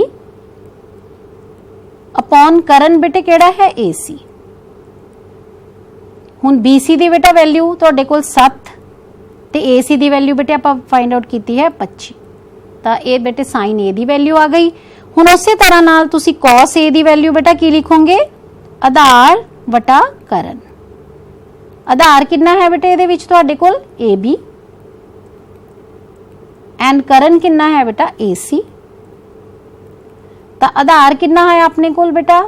ਅਪੋਨ ਕਰਨ ਬੇਟੇ ਕਿਹੜਾ ਹੈ AC। ਹੁਣ BC ਦੀ ਬੇਟਾ ਵੈਲਿਊ ਤੁਹਾਡੇ ਕੋਲ 7 ਤੇ AC ਦੀ ਵੈਲਿਊ ਬੇਟੇ ਆਪਾਂ ਫਾਈਂਡ ਆਊਟ ਕੀਤੀ ਹੈ 25। ਤਾਂ ਇਹ ਬੇਟੇ ਸਾइन A ਦੀ ਵੈਲਿਊ ਆ ਗਈ। ਹੁਣ ਉਸੇ ਤਰ੍ਹਾਂ ਨਾਲ ਤੁਸੀਂ cos A ਦੀ ਵੈਲਿਊ ਬੇਟਾ ਕੀ ਲਿਖੋਗੇ, ਆਧਾਰ ਵਟਾ ਕਰਨ। ਆਧਾਰ ਕਿੰਨਾ ਹੈ ਬੇਟੇ ਇਹਦੇ ਵਿੱਚ ਤੁਹਾਡੇ ਕੋਲ AB ਐਂਡ ਕਰਨ ਕਿੰਨਾ ਹੈ ਬੇਟਾ AC। ਤਾਂ ਆਧਾਰ ਕਿੰਨਾ ਹੈ ਆਪਣੇ ਕੋਲ ਬੇਟਾ,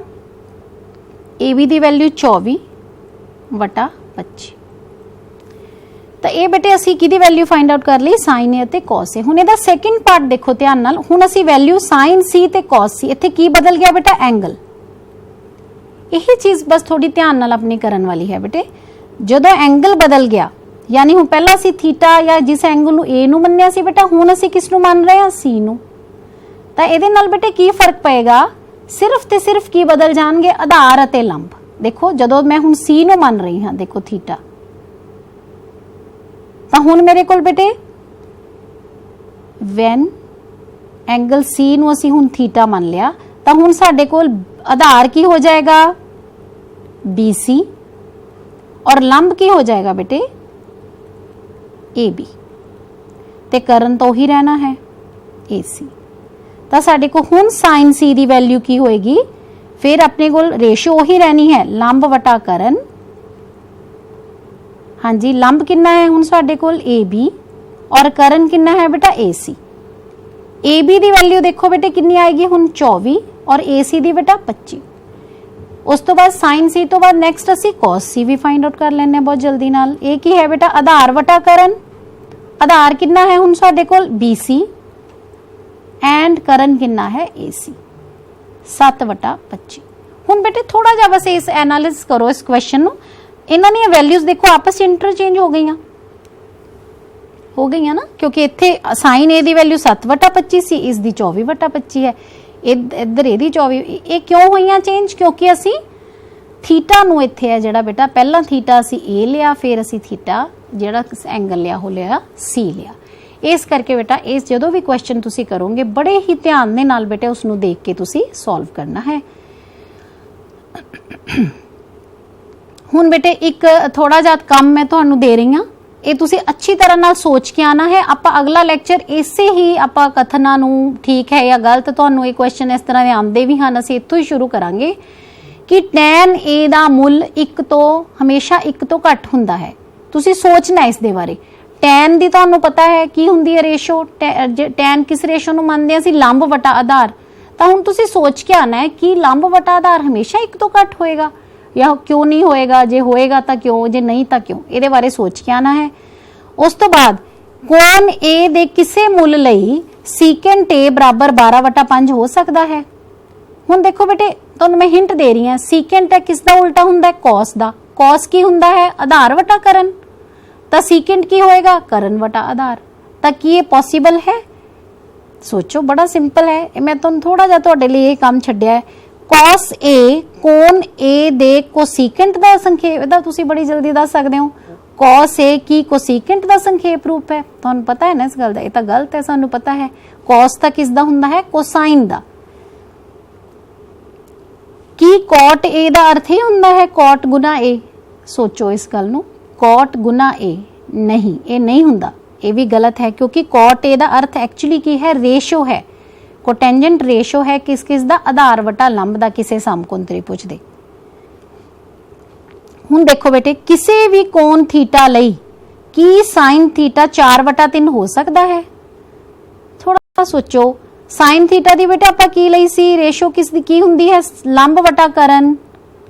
AB ਦੀ ਵੈਲਿਊ 24 ਵਟਾ 25। ਤਾਂ ਇਹ ਬੇਟੇ ਅਸੀਂ ਕਿਹਦੀ ਵੈਲਿਊ ਫਾਈਂਡ ਆਊਟ ਕਰ ਲਈ, ਸਾइन A ਅਤੇ cos A। ਹੁਣ ਇਹਦਾ ਸੈਕਿੰਡ ਪਾਰਟ ਦੇਖੋ ਧਿਆਨ ਨਾਲ। ਹੁਣ ਅਸੀਂ ਵੈਲਿਊ साइन C ਤੇ cos C, ਇੱਥੇ ਕੀ ਬਦਲ ਗਿਆ ਬੇਟਾ, ਐਂਗਲ। ਇਹੀ ਚੀਜ਼ ਬਸ ਥੋੜੀ ਧਿਆਨ ਨਾਲ ਆਪਣੀ ਕਰਨ ਵਾਲੀ ਹੈ ਬੇਟੇ। ਜਦੋਂ ਐਂਗਲ ਬਦਲ ਗਿਆ, ਯਾਨੀ ਹੁਣ ਪਹਿਲਾਂ ਅਸੀਂ ਥੀਟਾ ਜਾਂ ਜਿਸ ਐਂਗਲ ਨੂੰ A ਨੂੰ ਮੰਨਿਆ ਸੀ ਬੇਟਾ, ਹੁਣ ਅਸੀਂ ਕਿਸ ਨੂੰ ਮੰਨ ਰਹੇ ਹਾਂ, C ਨੂੰ। ਤਾਂ ਇਹਦੇ ਨਾਲ ਬੇਟੇ ਕੀ ਫਰਕ ਪਏਗਾ, ਸਿਰਫ ਤੇ ਸਿਰਫ ਕੀ ਬਦਲ ਜਾਣਗੇ, ਆਧਾਰ ਅਤੇ ਲੰਬ। ਦੇਖੋ ਜਦੋਂ ਮੈਂ ਹੁਣ C ਨੂੰ ਮੰਨ ਰਹੀ ਹਾਂ, ਦੇਖੋ ਥੀਟਾ, ਤਾਂ ਹੁਣ ਮੇਰੇ ਕੋਲ ਬੇਟੇ ਵੈਨ ਐਂਗਲ C ਨੂੰ ਅਸੀਂ ਹੁਣ ਥੀਟਾ ਮੰਨ ਲਿਆ, ਤਾਂ ਹੁਣ ਸਾਡੇ ਕੋਲ ਆਧਾਰ ਕੀ ਹੋ ਜਾਏਗਾ BC और लंब की हो जाएगा बेटे AB ते करन तो ही रहना है AC। तो साडे को हुण साइन C दी वैल्यू की होएगी, फिर अपने को रेशियो ही रहनी है लंब वटा करन। हाँ जी, लंब कितना है हुण साडे कोल AB और करन कितना है बेटा AC। AB दी वैल्यू देखो बेटे कितनी आएगी हुण 24 और AC दी बेटा 25। उस तो बाद साइन C तो बाद नेक्स्ट असी cos C भी फाइंड आउट कर लेने बहुत जल्दी नाल। एक ही है बेटा आधार वटा करन, आधार कितना है हुण साडे कोल BC एंड करन कितना है AC 7/25। हुण बेटे थोड़ा जा बस इस एनालिसिस करो इस क्वेश्चन नु। इन्हां दी वैल्यूज देखो आपस इंटरचेंज हो गई ना, क्योंकि इत्थे साइन A दी वैल्यू 7/25 सी, इस दी 24/25 है, इधर एदी 24। ये क्यों हुई चेंज, क्योंकि असी थीटा नू इत्थे है जिहड़ा बेटा पहला थीटा असी A लिया, फिर असी थीटा जिहड़ा एंगल लिया हो लिया C लिया। इस करके बेटा इस जदों भी क्वेश्चन तुसी करोगे बड़े ही ध्यान दे नाल बेटे उसनू देख के तुसी सॉल्व करना है। हुण बेटे एक थोड़ा जिहा काम मैं तुहानू दे रही हाँ, ये तुसी अच्छी तरह नाल सोच के आना है। आपां अगला लैक्चर इसे ही आपां कथनां नू ठीक है या गलत, तुहानू ये क्वेश्चन इस तरह दे आंदे भी हन, असीं इत्थों ही शुरू करांगे कि tan A दा मुल 1 तो हमेशा 1 तो घट हुंदा है। तुसी सोचना इस दे बारे। tan दी तुहानू पता है की हुंदी है रेशो, tan किस रेशो नू मानदे हैं असीं, लंब वटा आधार। तां हुण तुसी सोच के आना है कि लंब वटा आधार हमेशा 1 तो घट होएगा या क्यों नहीं होएगा, जे होएगा तो क्यों, जे नहीं तो क्यों, ये बारे सोच के आना है। उस तो बाद कोण A दे किसे मुल लई ਸੀਕੈਂਟ A बराबर 12/5 हो सकता है। हुण देखो बेटे तुहानूं मैं हिंट दे रही हां, सीकेंट है किस दा उल्टा हुंदा है? कॉस दा। कॉस की हुंदा है? आधार वटा करण। तां सीकेंट की होएगा? करण वटा आधार। तां की ये पॉसीबल है? सोचो, बड़ा सिंपल है। मैं तुहानूं थोड़ा जिहा तुहाडे लई ये काम छड्डिया है। कॉस ए कोण ए दे कोसीकेंट दा संखेप, इहदा तुसीं बड़ी जल्दी दस सकदे हो। कॉस ए की कोसीकेंट दा संखेप रूप है। तुहानूं पता है ना इस गल दा? ये तां गलत है, सानूं पता है। कॉस दा किस दा हुंदा है? कोसाइन दा। की कॉट ए दा अर्थ ही हुंदा है कॉट गुना ए? सोचो इस गल नूं, कॉट गुना ए नहीं, ये नहीं हुंदा, ये भी गलत है, क्योंकि कॉट ए दा अर्थ एक्चुअली की है? रेशो है, कोटेंजेंट रेशो है किस किस दा? आधार वटा लंब दा किसे समकोण त्रिभुज दे। हुण देखो बेटे, किसी भी कोण थीटा लई की साइन थीटा 4/3 हो सकता है? थोड़ा सोचो, साइन थीटा दी बेटे आपां की लई सी? रेशो किस दी की हुंदी है? लंब वटा करण।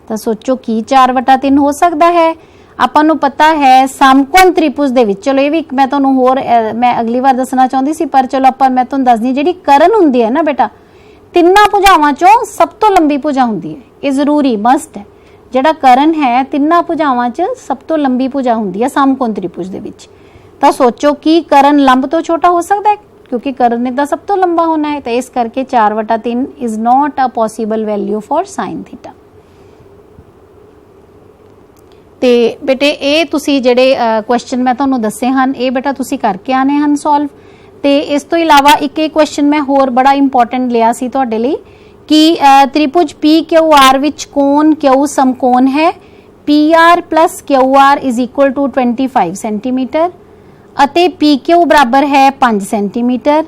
तो सोचो की 4/3 हो सकता है? आपां नूं पता है समकोण त्रिभुज दे विच, चलो ये भी मैं तुहानूं होर मैं अगली बार दसना चाहुंदी सी, पर चलो आपां मैं तुहानूं दसदी, जिहड़ी करण हुंदी है ना बेटा, तिन्नां भुजावां चों सब तो लंबी भुजा हुंदी है। ये जरूरी मस्ट है। जिहड़ा करण है तिन्नां भुजावां च सब तो लंबी भुजा हुंदी है समकोण त्रिभुज दे विच। तां सोचो कि करण लंब तो छोटा हो सकता है, क्योंकि करण ने तो सब तो लंबा होना है। तो इस करके 4/3 is not a possible value for sine theta. ते बेटे ये तुसी जेडे क्वेश्चन मैं तुहानूं दस्से हन, ये बेटा तुसी करके आने हन सॉल्व। ते इस तो इलावा एक क्वेश्चन मैं होर बड़ा इंपॉर्टेंट लिया सी तुहाडे लई कि त्रिभुज पी क्यू आर विच कोण क्यू समकोण है। P R plus Q R is equal to 25 centimetre अते पी क्यू बराबर है 5 सेंटीमीटर।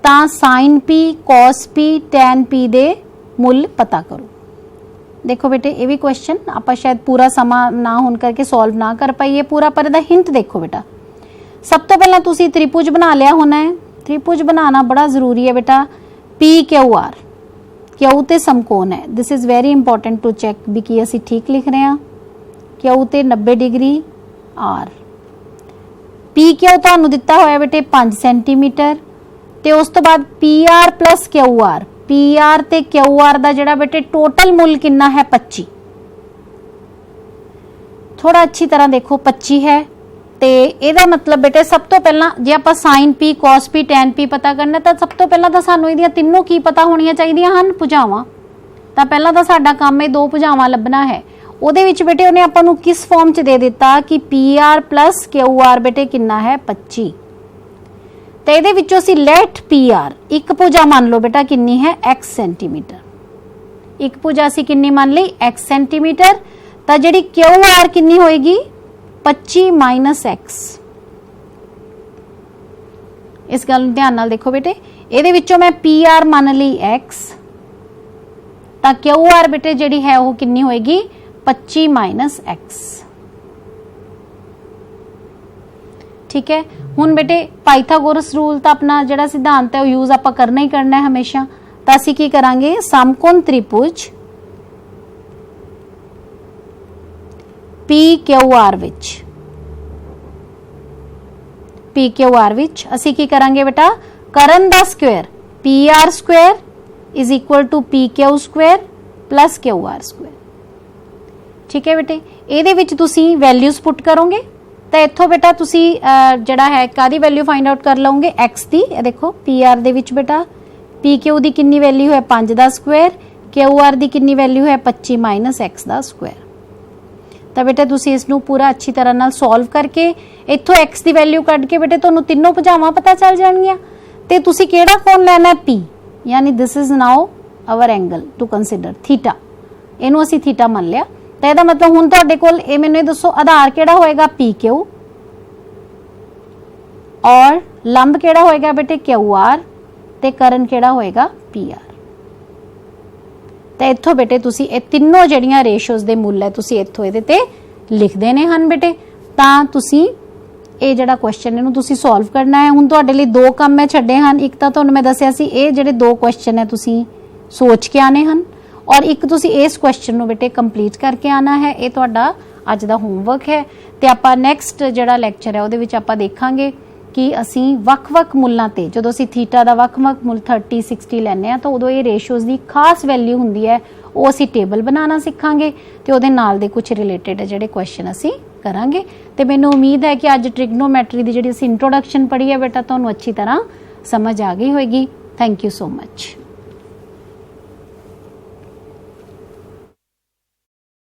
तां sine P, cos P, tan P दे मुल पता करो। देखो बेटे ये भी क्वेश्चन आप शायद पूरा समा ना होने करके सॉल्व ना कर पाइए पूरा, पर इहदा हिंट देखो बेटा। सब तो पहला तुसी त्रिभुज बना लिया होना है। त्रिभुज बनाना बड़ा जरूरी है बेटा। पी क्यू आर, क्यू ते समकोण है। This is very important to check भी कि असी ठीक लिख रहे हैं। क्यू ते 90 डिग्री आर। पी क्यू तुहानूं दिता होया बेटे 5 सेंटीमीटर ते उस तो बाद P R plus Q are. P R ते क्यू आर दा जिहड़ा बेटे टोटल मुल कितना है? 25। थोड़ा अच्छी तरह देखो 25 है। ते एदा मतलब बेटे सब तो पहला जे आपां sine P, cos P, tan P पता करना तो सब तो पहला तो सानूं इहदियां तीनों की पता होणियां चाहीदियां हन? भुजावां। तां पहला तो साडा काम है 2 भुजावां लभना है। ਉਹਦੇ ਵਿੱਚ बेटे उन्हें ਆਪਾਂ ਨੂੰ किस फॉर्म च दे दिता कि P R plus Q are बेटे कितना है? 25। तो ਇਹਦੇ ਵਿੱਚੋਂ ਅਸੀਂ लेट पी आर एक भुजा मान लो बेटा कितनी है? x centimetre. एक भुजा ਅਸੀਂ कितनी मान ली? x centimetre. तो ਜਿਹੜੀ क्यू आर कितनी होएगी? 25 माइनस x। इस गल ਨੂੰ ध्यान नाल देखो बेटे। ਇਹਦੇ ਵਿੱਚੋਂ मैं पी आर मान ली x, तो क्यू आर बेटे ਜਿਹੜੀ है वो कितनी होएगी? 25 माइनस एक्स। ठीक है। हुण बेटे पाइथागोरस रूल तो अपना जिहड़ा सिद्धांत है वो यूज आपां करना ही करना है हमेशा। तो असीं की करांगे? समकोण त्रिभुज P Q R which, P Q R which असीं की करांगे बेटा? करण दा square P R square is equal to P Q square plus Q R square. ठीक है बेटे। ਇਹਦੇ ਵਿੱਚ ਤੁਸੀਂ ਵੈਲਿਊਜ਼ ਪੁੱਟ ਕਰੋਗੇ ਤਾਂ ਇੱਥੋਂ ਬੇਟਾ ਤੁਸੀਂ ਜਿਹੜਾ ਹੈ ਕਾਦੀ ਵੈਲਿਊ ਫਾਈਂਡ ਆਊਟ ਕਰ ਲਓਗੇ? x ਦੀ। ਇਹ ਦੇਖੋ pr ਦੇ ਵਿੱਚ ਬੇਟਾ pq ਦੀ ਕਿੰਨੀ ਵੈਲਿਊ ਹੈ? 5 ਦਾ ਸਕੁਆਇਰ। qr ਦੀ ਕਿੰਨੀ ਵੈਲਿਊ ਹੈ? 25 ਮਾਈਨਸ x ਦਾ ਸਕੁਆਇਰ। ਤਾਂ ਬੇਟਾ ਤੁਸੀਂ ਇਸ ਨੂੰ ਪੂਰਾ ਅੱਛੀ ਤਰ੍ਹਾਂ ਨਾਲ ਸੋਲਵ ਕਰਕੇ ਇੱਥੋਂ x ਦੀ ਵੈਲਿਊ ਕੱਢ ਕੇ ਬੇਟੇ ਤੁਹਾਨੂੰ ਤਿੰਨੋਂ ਭੁਜਾਵਾਂ ਪਤਾ ਚੱਲ ਜਾਣਗੀਆਂ ਤੇ ਤੁਸੀਂ ਕਿਹੜਾ ਕੋਣ ਲੈਣਾ ਹੈ? p, ਯਾਨੀ this is now our angle to consider theta. ਇਹਨੂੰ ਅਸੀਂ ਥੀਟਾ ਮੰਨ ਲਿਆ। तो यदा मतलब हुण तुहाडे कोल ये मैनूं दसो आधार किहड़ा होएगा? पी क्यू और लंब किहड़ा होएगा बेटे? क्यू आर ते करण किहड़ा होएगा? P R. तो इत्थों बेटे तुसी ये तीनों जिहड़ियां रेशोज़ दे मुल है तुसी इत्थों इहदे ते लिख देने हन बेटे। तां तुसी ये जिहड़ा क्वेश्चन इहनूं तुसी सॉल्व करना है। हुण तुहाडे लई 2 काम मैं छड्डे हन। एक तां तुहानूं मैं दस्सिया सी ये जिहड़े 2 क्वेश्चन है तुसी सोच के आने हन और एक तुसी इस क्वेश्चन नूं बेटे कंप्लीट करके आना है। ये तुहाडा अज दा होमवर्क है। ते आपां नैक्सट जिहड़ा लैक्चर है उहदे विच आपां देखांगे कि ਅਸੀਂ ਵੱਖ-ਵੱਖ ਮੁੱਲਾਂ ਤੇ ਜਦੋਂ ਅਸੀਂ ਥੀਟਾ ਦਾ ਵੱਖ-ਵੱਖ ਮੁੱਲ 30 60 ਲੈਂਦੇ ਆ ਤਾਂ ਉਦੋਂ ਇਹ ਰੇਸ਼ੀਓਜ਼ ਦੀ ਖਾਸ ਵੈਲਿਊ ਹੁੰਦੀ ਹੈ, ਉਹ ਅਸੀਂ ਟੇਬਲ ਬਣਾਉਣਾ ਸਿੱਖਾਂਗੇ ਤੇ ਉਹਦੇ ਨਾਲ ਦੇ ਕੁਝ ਰਿਲੇਟਡ ਜਿਹੜੇ ਕੁਐਸਚਨ ਅਸੀਂ ਕਰਾਂਗੇ। ਤੇ ਮੈਨੂੰ ਉਮੀਦ ਹੈ ਕਿ ਅੱਜ ਟ੍ਰਿਗਨੋਮੈਟਰੀ ਦੀ ਜਿਹੜੀ ਅਸੀਂ ਇੰਟਰੋਡਕਸ਼ਨ ਪੜ੍ਹੀ ਹੈ ਬੇਟਾ ਤੁਹਾਨੂੰ ਅੱਛੀ ਤਰ੍ਹਾਂ ਸਮਝ ਆ ਗਈ ਹੋਏਗੀ। Thank you so much.